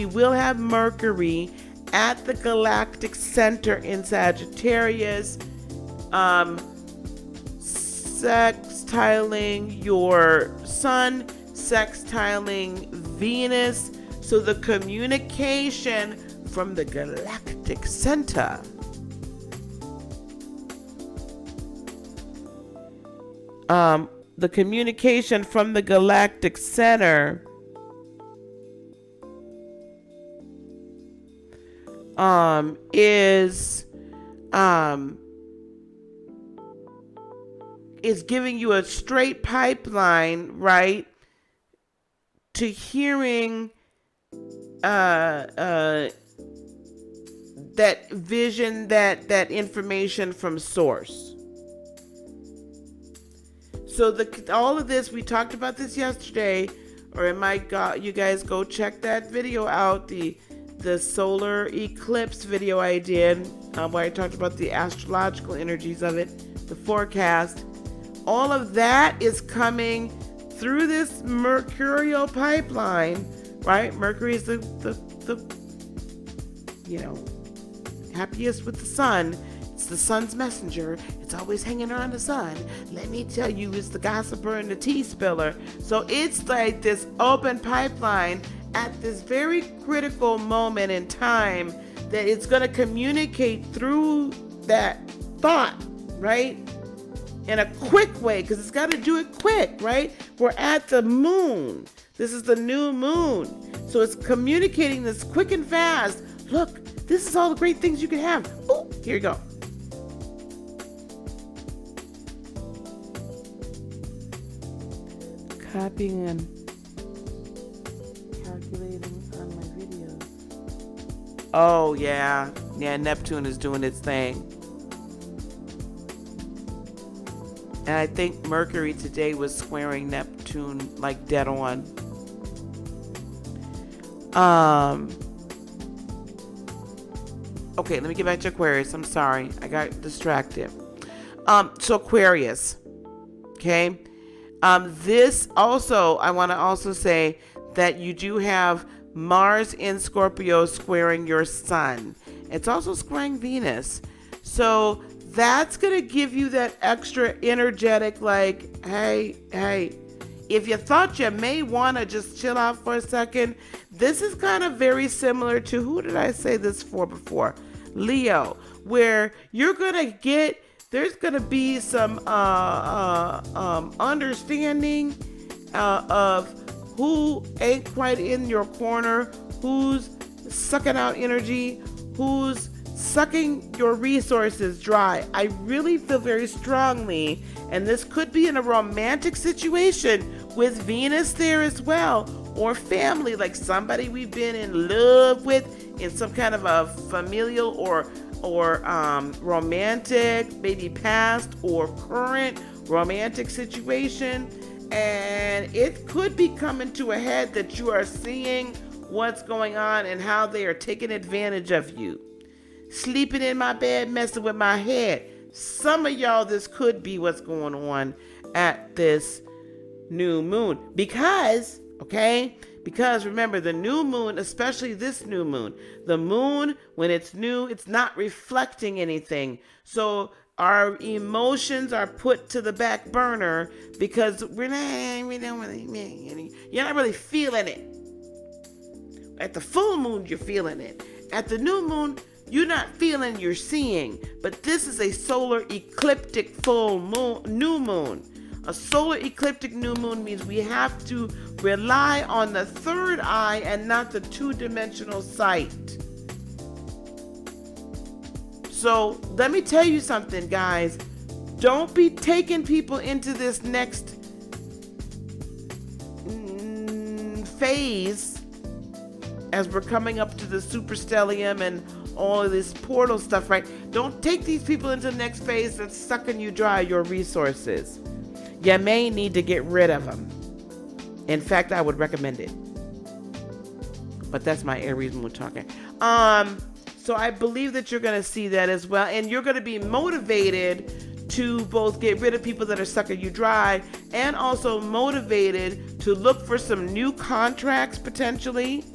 will have Mercury at the galactic center in Sagittarius, sextiling your sun, sextiling Venus. So the communication from the galactic center the communication from the galactic center is giving you a straight pipeline, right, to hearing that vision, that information from source. So all of this, we talked about this yesterday, or you guys go check that video out, the solar eclipse video I did, where I talked about the astrological energies of it, the forecast. All of that is coming through this mercurial pipeline, right? Mercury is the happiest with the sun. It's the sun's messenger. It's always hanging around the sun. Let me tell you, it's the gossiper and the tea spiller. So it's like this open pipeline at this very critical moment in time that it's going to communicate through that thought, right? In a quick way, because it's got to do it quick, right? We're at the moon. This is the new moon. So it's communicating this quick and fast. Look, this is all the great things you can have. Oh, here you go. Copying and calculating on my videos. Oh, yeah. Yeah, Neptune is doing its thing. And I think Mercury today was squaring Neptune like dead on. Okay, let me get back to Aquarius. I'm sorry. I got distracted. So Aquarius. Okay. This also, I want to also say that you do have Mars in Scorpio squaring your sun. It's also squaring Venus. So that's going to give you that extra energetic, like, hey, if you thought you may want to just chill out for a second, this is kind of very similar to, who did I say this for before? Leo, where you're going to get, there's going to be some understanding of who ain't quite in your corner, who's sucking out energy, who's sucking your resources dry. I really feel very strongly, and this could be in a romantic situation with Venus there as well, or family, like somebody we've been in love with in some kind of a familial or romantic, maybe past or current romantic situation. And it could be coming to a head that you are seeing what's going on and how they are taking advantage of you. Sleeping in my bed, messing with my head. Some of y'all, this could be what's going on at this new moon. Because remember, the new moon, especially this new moon, the moon, when it's new, it's not reflecting anything. So our emotions are put to the back burner because you're not really feeling it. At the full moon, you're feeling it. At the new moon, you're not feeling, you're seeing. But this is a solar ecliptic full moon, new moon. A solar ecliptic new moon means we have to rely on the third eye and not the two-dimensional sight. So let me tell you something, guys. Don't be taking people into this next phase as we're coming up to the superstellium and all of this portal stuff, right? Don't take these people into the next phase that's sucking you dry, your resources. You may need to get rid of them. In fact, I would recommend it. But that's my Aries moon talking. So I believe that you're going to see that as well. And you're going to be motivated to both get rid of people that are sucking you dry and also motivated to look for some new contracts potentially.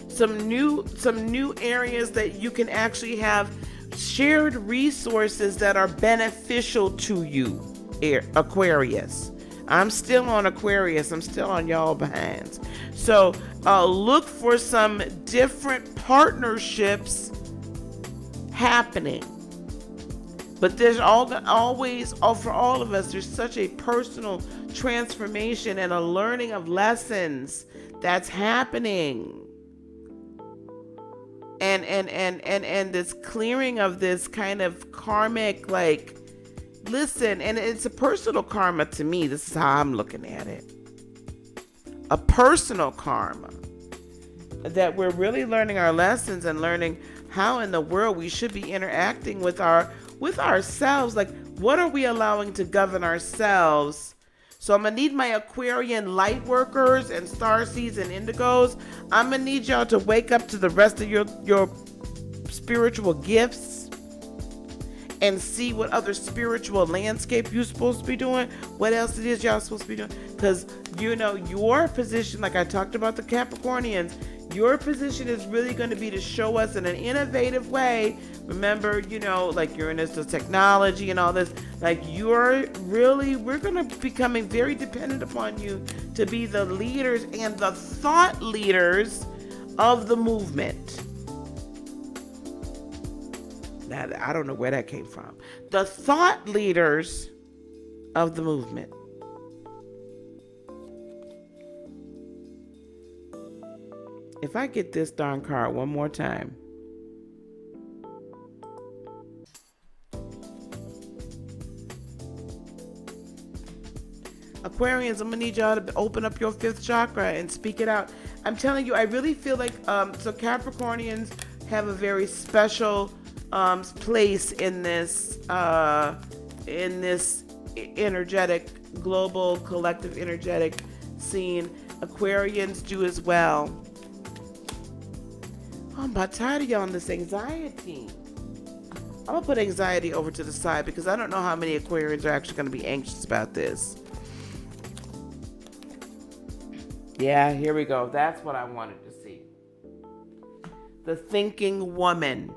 Some new areas that you can actually have shared resources that are beneficial to you, Aquarius. I'm still on Aquarius. I'm still on y'all behinds. So look for some different partnerships happening. But there's always, for all of us, there's such a personal transformation and a learning of lessons that's happening. And this clearing of this kind of karmic, like, listen, and it's a personal karma to me. This is how I'm looking at it. A personal karma. That we're really learning our lessons and learning how in the world we should be interacting with ourselves. Like, what are we allowing to govern ourselves? So I'm going to need my Aquarian light workers and starseeds and indigos. I'm going to need y'all to wake up to the rest of your spiritual gifts and see what other spiritual landscape you're supposed to be doing. What else it is y'all supposed to be doing. Because, your position, like I talked about the Capricornians, your position is really going to be to show us in an innovative way. Remember, like Uranus does technology and all this. Like, we're going to be becoming very dependent upon you to be the leaders and the thought leaders of the movement. Now, I don't know where that came from. The thought leaders of the movement. If I get this darn card one more time. Aquarians, I'm going to need y'all to open up your fifth chakra and speak it out. I'm telling you, I really feel like, so Capricornians have a very special place in this energetic, global, collective energetic scene. Aquarians do as well. I'm about tired of y'all on this anxiety. I'm going to put anxiety over to the side because I don't know how many Aquarians are actually going to be anxious about this. Yeah, here we go. That's what I wanted to see. the thinking woman,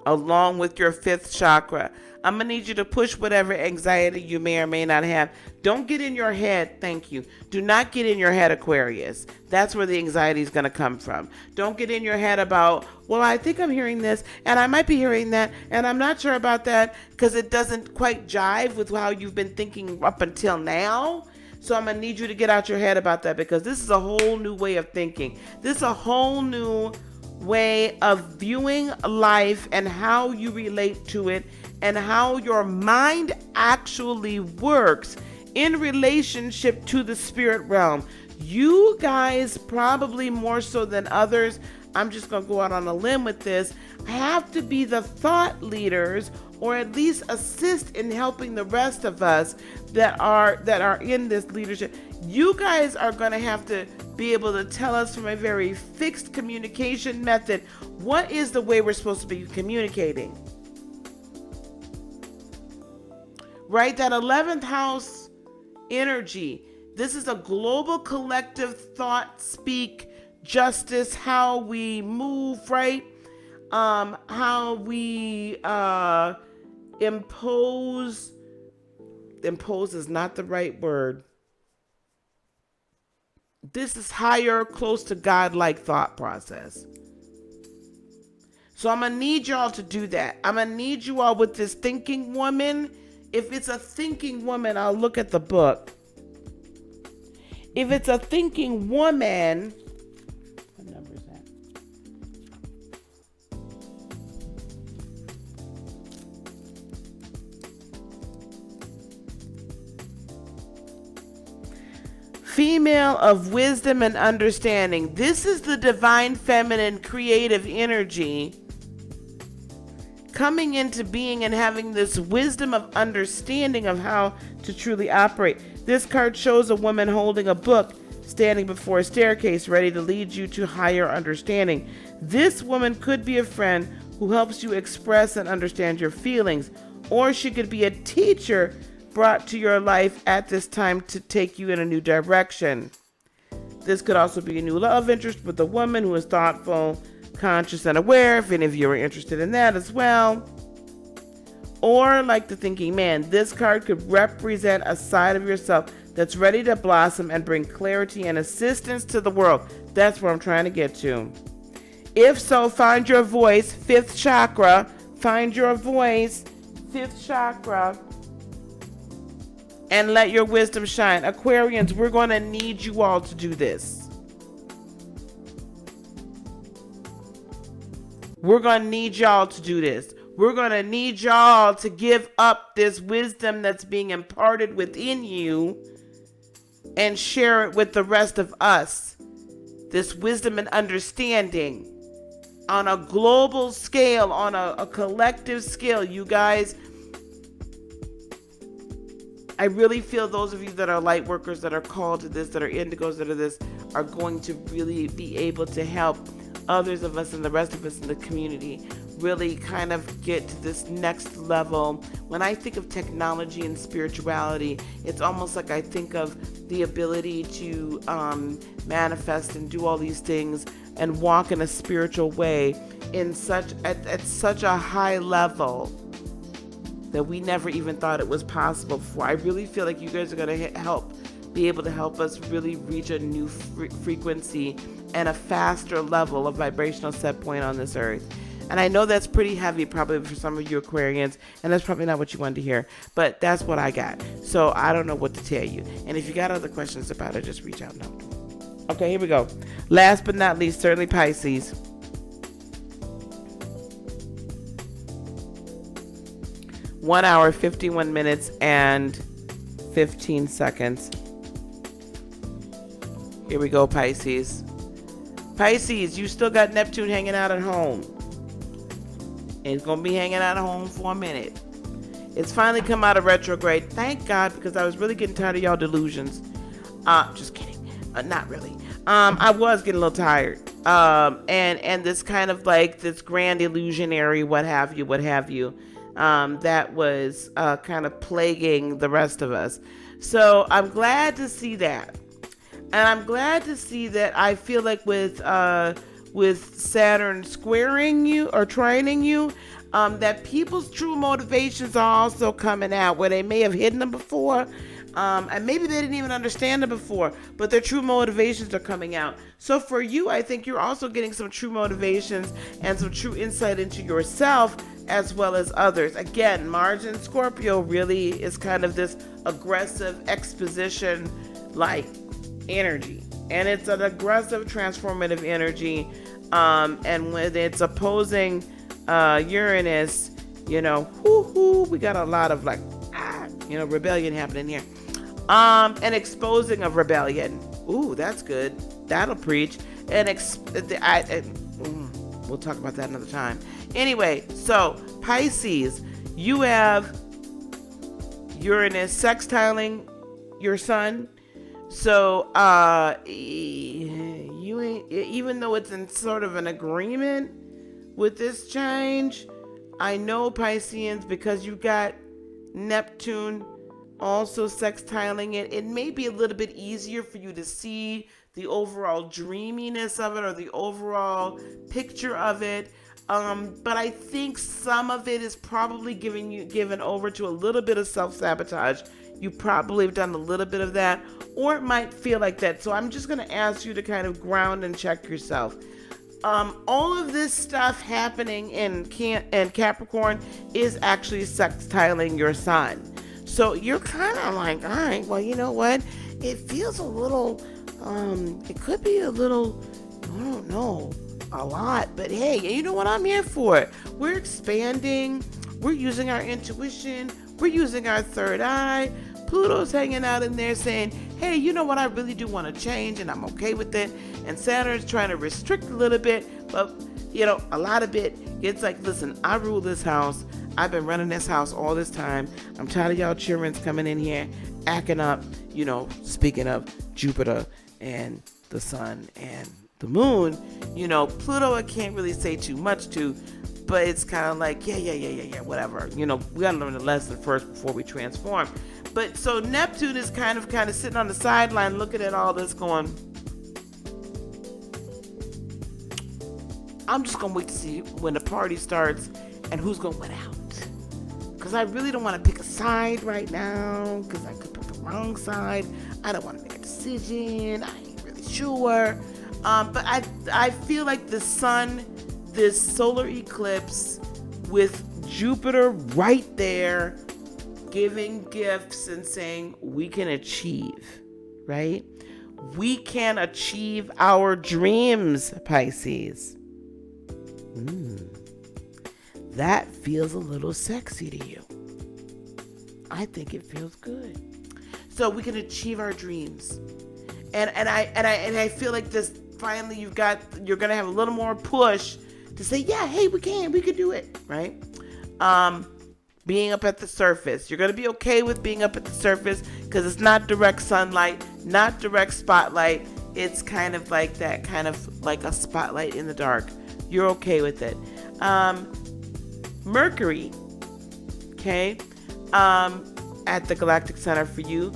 along with your fifth chakra. I'm going to need you to push whatever anxiety you may or may not have. Don't get in your head. Thank you. Do not get in your head, Aquarius. That's where the anxiety is going to come from. Don't get in your head about, well, I think I'm hearing this and I might be hearing that and I'm not sure about that, because it doesn't quite jive with how you've been thinking up until now. So I'm going to need you to get out your head about that, because this is a whole new way of thinking. This is a whole new way of viewing life and how you relate to it and how your mind actually works in relationship to the spirit realm. You guys, probably more so than others, I'm just going to go out on a limb with this, have to be the thought leaders, or at least assist in helping the rest of us that are in this leadership. You guys are going to have to be able to tell us from a very fixed communication method, what is the way we're supposed to be communicating? Right? That 11th house energy. This is a global collective thought, speak, justice, how we move, right? How we impose is not the right word. This is higher, close to God-like thought process. So I'm going to need y'all to do that. I'm going to need you all with this thinking woman. If it's a thinking woman, I'll look at the book. If it's a thinking woman, what number is that? Female of wisdom and understanding. This is the divine feminine creative energy coming into being and having this wisdom of understanding of how to truly operate. This card shows a woman holding a book, standing before a staircase, ready to lead you to higher understanding. This woman could be a friend who helps you express and understand your feelings, or she could be a teacher brought to your life at this time to take you in a new direction. This could also be a new love interest with a woman who is thoughtful, conscious, and aware, if any of you are interested in that as well. Or like the thinking man, this card could represent a side of yourself that's ready to blossom and bring clarity and assistance to the world. That's where I'm trying to get to. If so, find your voice, fifth chakra. Find your voice, fifth chakra, and let your wisdom shine. Aquarians, we're going to need you all to do this. We're going to need y'all to do this. We're going to need y'all to give up this wisdom that's being imparted within you and share it with the rest of us. This wisdom and understanding on a global scale, on a collective scale. You guys, I really feel those of you that are light workers, that are called to this, that are indigos, that are this, are going to really be able to help others of us and the rest of us in the community really kind of get to this next level. When I think of technology and spirituality, it's almost like I think of the ability to manifest and do all these things and walk in a spiritual way in at such a high level that we never even thought it was possible before. I really feel like you guys are going to be able to help us really reach a new frequency and a faster level of vibrational set point on this earth. And I know that's pretty heavy probably for some of you Aquarians, and that's probably not what you wanted to hear, but that's what I got. So I don't know what to tell you. And if you got other questions about it, just reach out now. Okay, here we go. Last but not least, certainly Pisces. One hour, 51 minutes, and 15 seconds. Here we go, Pisces. Pisces, you still got Neptune hanging out at home. And it's going to be hanging out at home for a minute. It's finally come out of retrograde. Thank God, because I was really getting tired of y'all delusions. Just kidding. Not really. I was getting a little tired. And this kind of like this grand illusionary, what have you, that was kind of plaguing the rest of us. So I'm glad to see that. And I'm glad to see that I feel like with with Saturn squaring you or trining you, that people's true motivations are also coming out, where they may have hidden them before, and maybe they didn't even understand them before, but their true motivations are coming out. So for you, I think you're also getting some true motivations and some true insight into yourself as well as others. Again, Mars in Scorpio really is kind of this aggressive exposition like energy, and it's an aggressive transformative energy, and when it's opposing Uranus, we got a lot of rebellion happening here, and exposing of rebellion. Ooh, that's good. That'll preach. And we'll talk about that another time. Anyway, so Pisces, you have Uranus sextiling your sun. So you ain't, even though it's in sort of an agreement with this change, I know Pisceans, because you got Neptune also sextiling it, it may be a little bit easier for you to see the overall dreaminess of it or the overall picture of it. But I think some of it is probably given over to a little bit of self-sabotage. You probably have done a little bit of that, or it might feel like that. So I'm just going to ask you to kind of ground and check yourself. All of this stuff happening in Capricorn is actually sextiling your sun. So you're kind of like, all right, well, you know what? It feels a little, it could be a little, I don't know, a lot, but hey, you know what? I'm here for it. We're expanding. We're using our intuition. We're using our third eye. Pluto's hanging out in there saying, hey, you know what? I really do want to change, and I'm okay with it. And Saturn's trying to restrict a little bit, but, a lot of it, it's like, listen, I rule this house. I've been running this house all this time. I'm tired of y'all children's coming in here, acting up, speaking of Jupiter and the sun and the moon, Pluto I can't really say too much to, but it's kind of like, yeah, whatever. We gotta learn the lesson first before we transform. But so Neptune is kind of sitting on the sideline looking at all this going, I'm just gonna wait to see when the party starts and who's gonna win out. Because I really don't want to pick a side right now, because I could pick the wrong side. I don't want to make a decision. I ain't really sure. But I feel like the sun, this solar eclipse with Jupiter right there, giving gifts and saying we can achieve, right? We can achieve our dreams, Pisces. That feels a little sexy to you. I think it feels good. So we can achieve our dreams. And I feel like this finally you're gonna have a little more push to say, yeah, hey, we could do it, right? Being up at the surface. You're gonna be okay with being up at the surface because it's not direct sunlight, not direct spotlight. It's kind of like that, kind of like a spotlight in the dark. You're okay with it. Mercury, okay, at the galactic center for you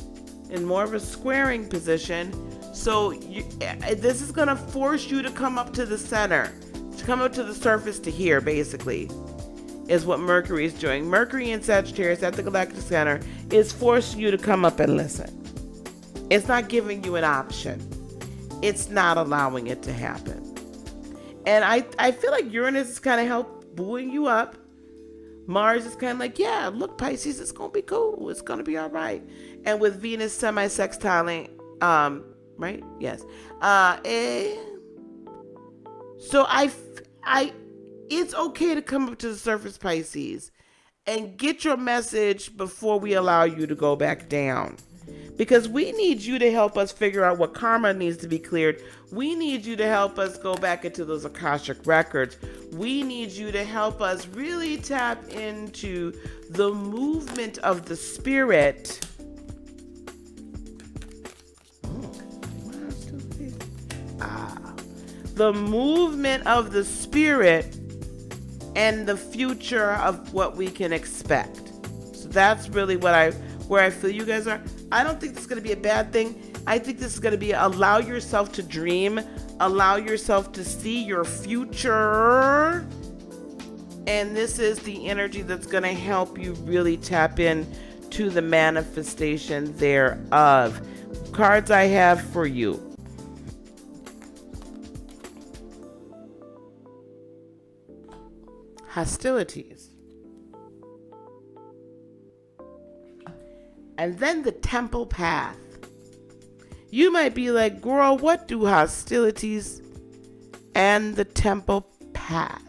in more of a squaring position. So this is going to force you to come up to the center, to come up to the surface to hear, basically, is what Mercury is doing. Mercury in Sagittarius at the galactic center is forcing you to come up and listen. It's not giving you an option. It's not allowing it to happen. And I feel like Uranus is kind of help buoying you up. Mars is kind of like, yeah, look, Pisces, it's going to be cool. It's going to be all right. And with Venus semi-sextiling, right? Yes. So it's okay to come up to the surface, Pisces, and get your message before we allow you to go back down. Because we need you to help us figure out what karma needs to be cleared. We need you to help us go back into those Akashic records. We need you to help us really tap into the movement of the spirit. The movement of the spirit and the future of what we can expect. So that's really where I feel you guys are. I don't think this is going to be a bad thing. I think this is going to be allow yourself to dream, Allow yourself to see your future. And this is the energy that's going to help you really tap in to the manifestation thereof. Cards I have for you. Hostilities. And then the temple path. You might be like, girl, what do hostilities and the temple path?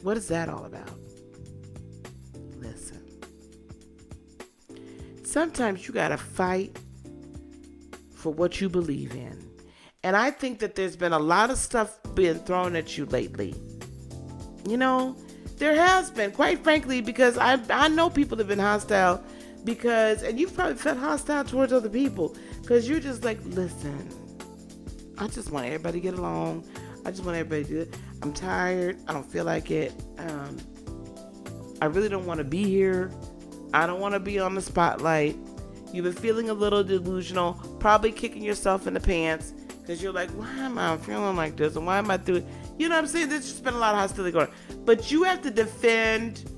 What is that all about? Listen. Sometimes you gotta fight for what you believe in. And I think that there's been a lot of stuff being thrown at you lately. You know, there has been, quite frankly, because I know people have been hostile because, and you've probably felt hostile towards other people because you're just like, listen, I just want everybody to get along. I just want everybody to do it. I'm tired. I don't feel like it. I really don't want to be here. I don't want to be on the spotlight. You've been feeling a little delusional, probably kicking yourself in the pants because you're like, why am I feeling like this? And why am I doing? You know what I'm saying? There's just been a lot of hostility going on. But you have to defend.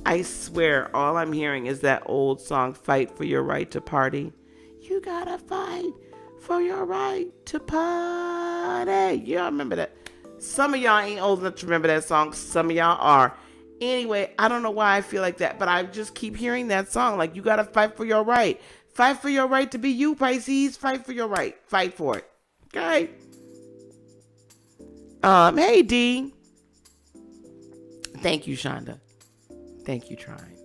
I swear, all I'm hearing is that old song, Fight for Your Right to Party. You gotta fight for your right to party. Yeah, I remember that. Some of y'all ain't old enough to remember that song. Some of y'all are. Anyway, I don't know why I feel like that, but I just keep hearing that song. Like, you gotta fight for your right. Fight for your right to be you, Pisces. Fight for your right. Fight for it. Okay? Hey, D. Thank you, Shonda. Thank you, trying.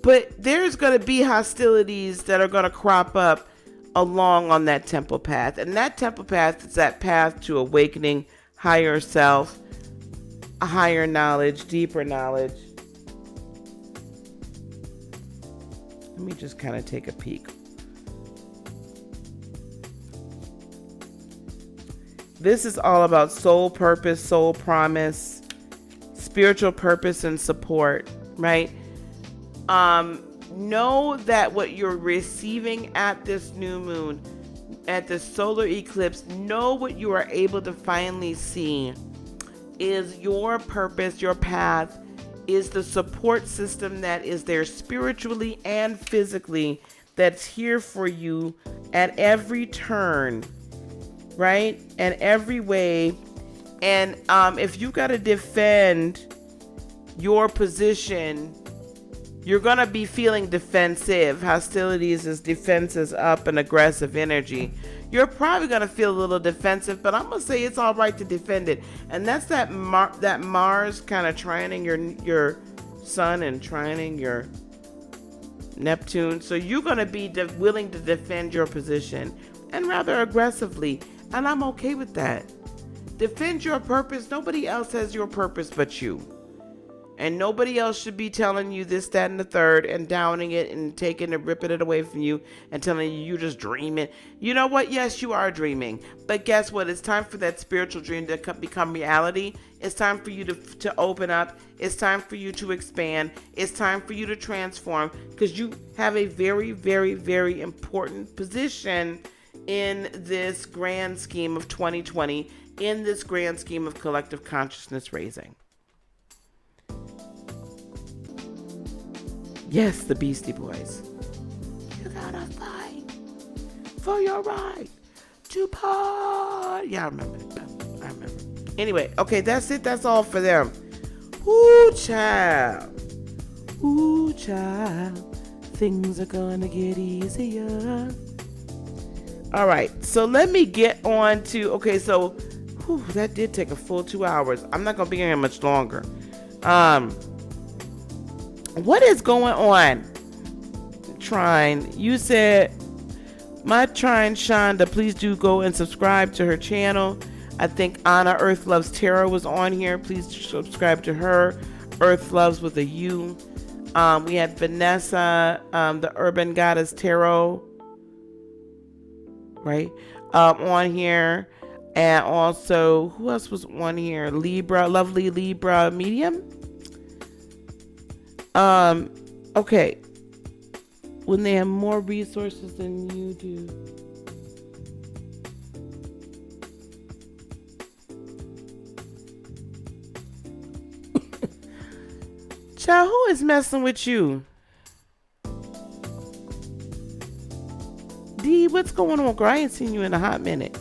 But there's going to be hostilities that are going to crop up along on that temple path. And that temple path is that path to awakening higher self, a higher knowledge, deeper knowledge. Let me just kind of take a peek. This is all about soul purpose, soul promise, spiritual purpose and support, right? Know that what you're receiving at this new moon, at the solar eclipse, know what you are able to finally see is your purpose, your path, is the support system that is there spiritually and physically, that's here for you at every turn, right? And every way. And if you got to defend your position, you're going to be feeling defensive. Hostilities is defenses up and aggressive energy. You're probably going to feel a little defensive, but I'm going to say it's all right to defend it. And that's that Mars kind of trining your sun and trining your Neptune. So you're going to be willing to defend your position, and rather aggressively. And I'm okay with that. Defend your purpose. Nobody else has your purpose but you. And nobody else should be telling you this, that, and the third, and downing it and taking it, ripping it away from you and telling you just dreaming. You know what? Yes, you are dreaming. But guess what? It's time for that spiritual dream to become reality. It's time for you to open up. It's time for you to expand. It's time for you to transform, because you have a very, very, very important position in this grand scheme of 2020, in this grand scheme of collective consciousness raising. Yes, the Beastie Boys. You gotta fight for your right to party. Yeah, I remember it. I remember. Anyway, okay, that's it. That's all for them. Ooh, child. Ooh, child. Things are gonna get easier. All right, so let me get on to, okay, so that did take a full 2 hours. I'm not gonna be here much longer. What is going on? Trine, you said, my Trine Shonda, please do go and subscribe to her channel. I think Anna Earth Loves Tarot was on here. Please subscribe to her. Earth Loves with a U. We had Vanessa, the Urban Goddess Tarot, right? On here. And also, who else was on here? Libra, lovely Libra Medium. Okay. when they have more resources than you do. Child, who is messing with you? D, what's going on, girl? I ain't seen you in a hot minute.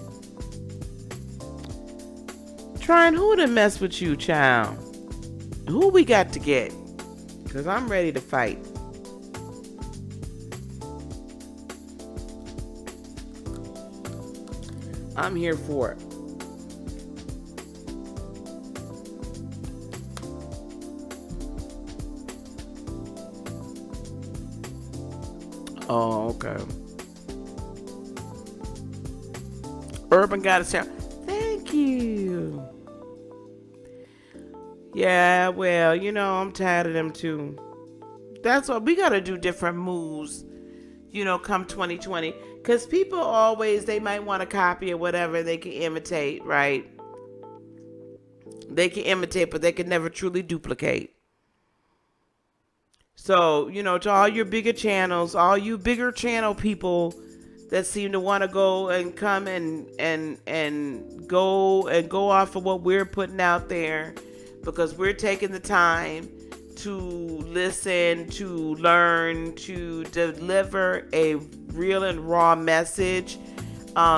Trying who to mess with you, child? Who we got to get? Because I'm ready to fight. I'm here for it. Oh, okay. Urban Goddess Town. Thank you. Yeah, well, you know, I'm tired of them too. That's why we got to do different moves, you know, come 2020. Because people always, they might want to copy or whatever. They can imitate, right? They can imitate, but they can never truly duplicate. So, you know, to all your bigger channels, all you bigger channel people that seem to want to go and come and go off of what we're putting out there, because we're taking the time to listen, to learn, to deliver a real and raw message,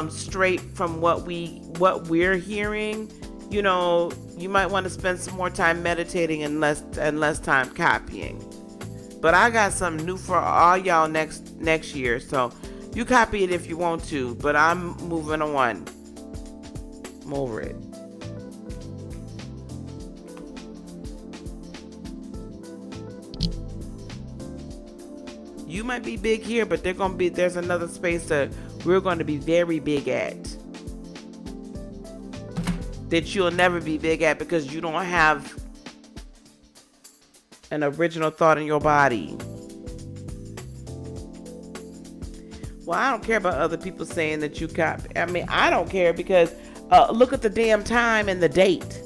straight from what we're hearing. You know, you might want to spend some more time meditating and less time copying. But I got something new for all y'all next year, so you copy it if you want to, but I'm moving on. I'm over it. You might be big here, but there's another space that we're going to be very big at, that you'll never be big at because you don't have an original thought in your body. Well, I don't care about other people saying that you copy. I mean, I don't care because look at the damn time and the date.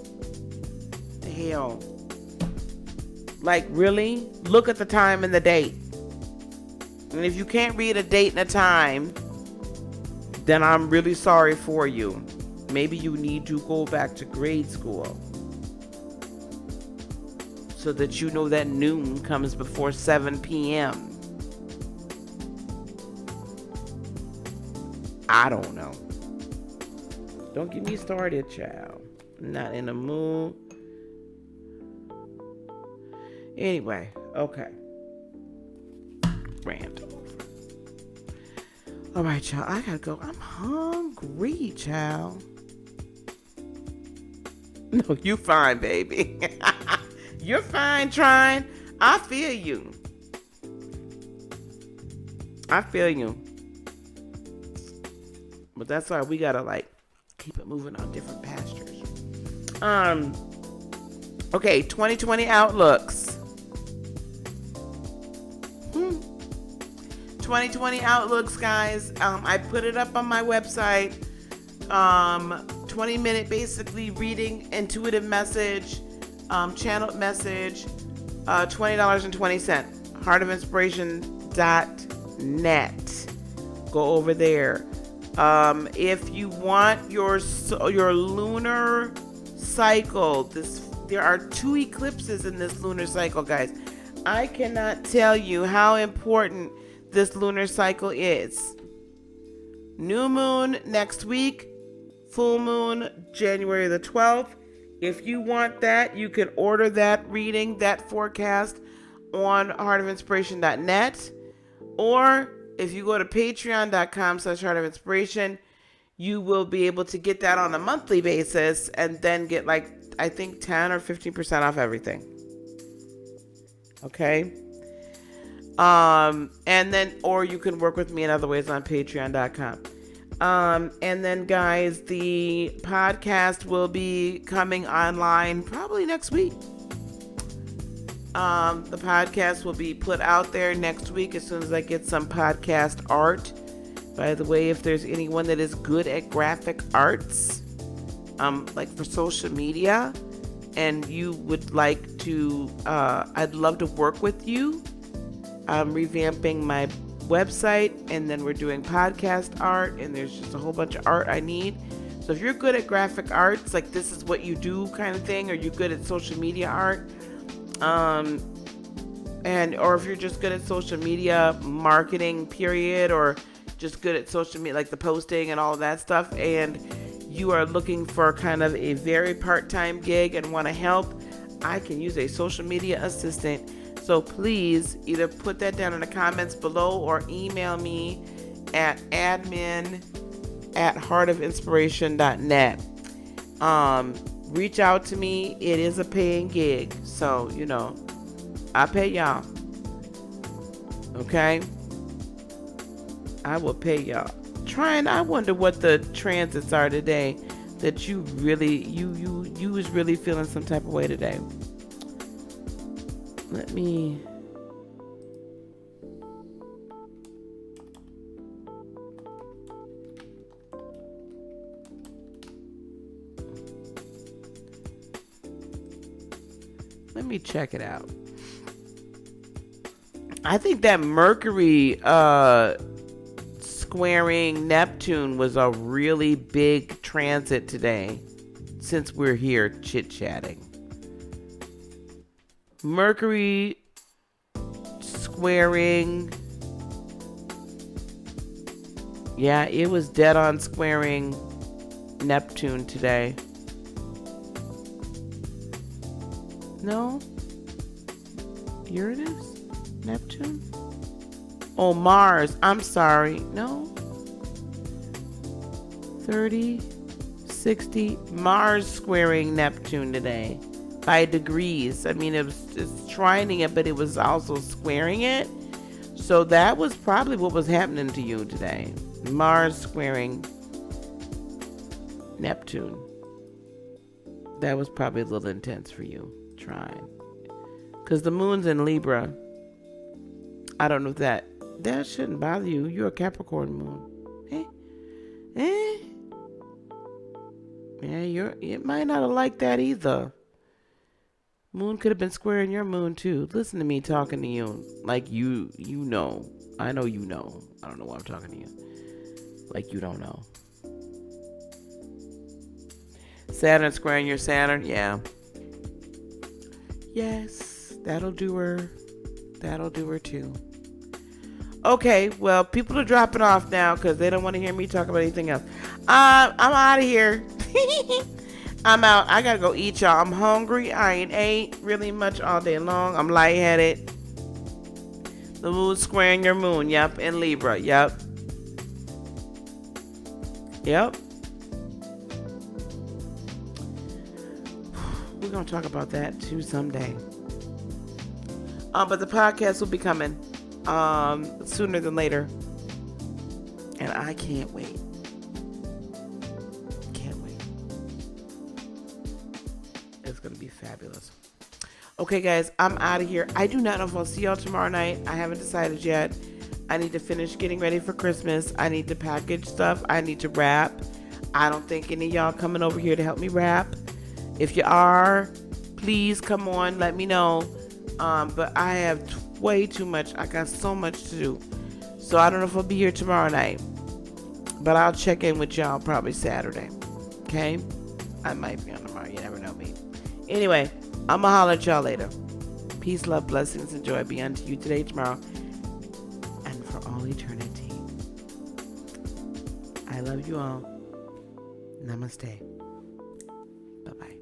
The hell. Like, really? Look at the time and the date. And if you can't read a date and a time, then I'm really sorry for you. Maybe you need to go back to grade school, so that you know that noon comes before 7 p.m. I don't know. Don't get me started, child. I'm not in the mood. Anyway, okay. Rant over. All right, child. I gotta go. I'm hungry, child. No, you fine, baby. You're fine trying. I feel you. I feel you. But that's why we gotta keep it moving on different pastures. Okay, 2020 outlooks. 2020 outlooks, guys. I put it up on my website. 20-minute basically reading, intuitive message, channeled message, $20.20. heartofinspiration.net. Go over there. If you want your lunar cycle, there are 2 eclipses in this lunar cycle, guys. I cannot tell you how important this lunar cycle is. New moon next week, full moon January the 12th. If you want that, you can order that reading, that forecast on heartofinspiration.net. Or if you go to patreon.com/heartofinspiration, you will be able to get that on a monthly basis and then get I think 10 or 15% off everything. Okay? And then, or you can work with me in other ways on patreon.com. And then, guys, the podcast will be coming online probably next week. The podcast will be put out there next week as soon as I get some podcast art. By the way, if there's anyone that is good at graphic arts, for social media, and you would like to, I'd love to work with you. I'm revamping my website, and then we're doing podcast art, and there's just a whole bunch of art I need. So if you're good at graphic arts, like this is what you do kind of thing, or you're good at social media art, or if you're just good at social media marketing, period, or just good at social media, like the posting and all of that stuff, and you are looking for kind of a very part-time gig and want to help, I can use a social media assistant. So please either put that down in the comments below or email me at admin@heartofinspiration.net. Reach out to me. It is a paying gig. So, I pay y'all. Okay? I will pay y'all. I wonder what the transits are today that you really, you was really feeling some type of way today. Let me check it out. I think that Mercury squaring Neptune was a really big transit today, since we're here chit-chatting. Mercury squaring, yeah, it was dead on squaring Neptune today. No? Uranus? Neptune? Oh, Mars. I'm sorry. No? 30, 60. Mars squaring Neptune today by degrees. I mean, it's trining it, but it was also squaring it. So that was probably what was happening to you today. Mars squaring Neptune. That was probably a little intense for you. Trying. Because the moon's in Libra. I don't know if that shouldn't bother you. You're a Capricorn moon. Yeah, it might not have liked that either. Moon could have been squaring your moon too. Listen to me talking to you. Like you know. I know you know. I don't know why I'm talking to you. Like you don't know. Saturn squaring your Saturn, yeah. Yes, that'll do her. That'll do her too. Okay, well, people are dropping off now because they don't want to hear me talk about anything else. I'm out of here. I'm out. I gotta go eat, y'all. I'm hungry. I ain't ate really much all day long. I'm lightheaded. The moon's squaring your moon. Yep, in Libra. Yep. We're gonna talk about that too someday. But the podcast will be coming sooner than later, and I can't wait. It's gonna be fabulous. Okay, guys, I'm out of here. I do not know if I'll see y'all tomorrow night. I haven't decided yet. I need to finish getting ready for Christmas. I need to package stuff. I need to wrap. I don't think any of y'all coming over here to help me wrap. If you are, please come on, let me know. But I have way too much. I got so much to do. So I don't know if I'll be here tomorrow night. But I'll check in with y'all probably Saturday. Okay? I might be on tomorrow. You never know me. Anyway, I'm going to holler at y'all later. Peace, love, blessings, and joy be unto you today, tomorrow, and for all eternity. I love you all. Namaste. Bye-bye.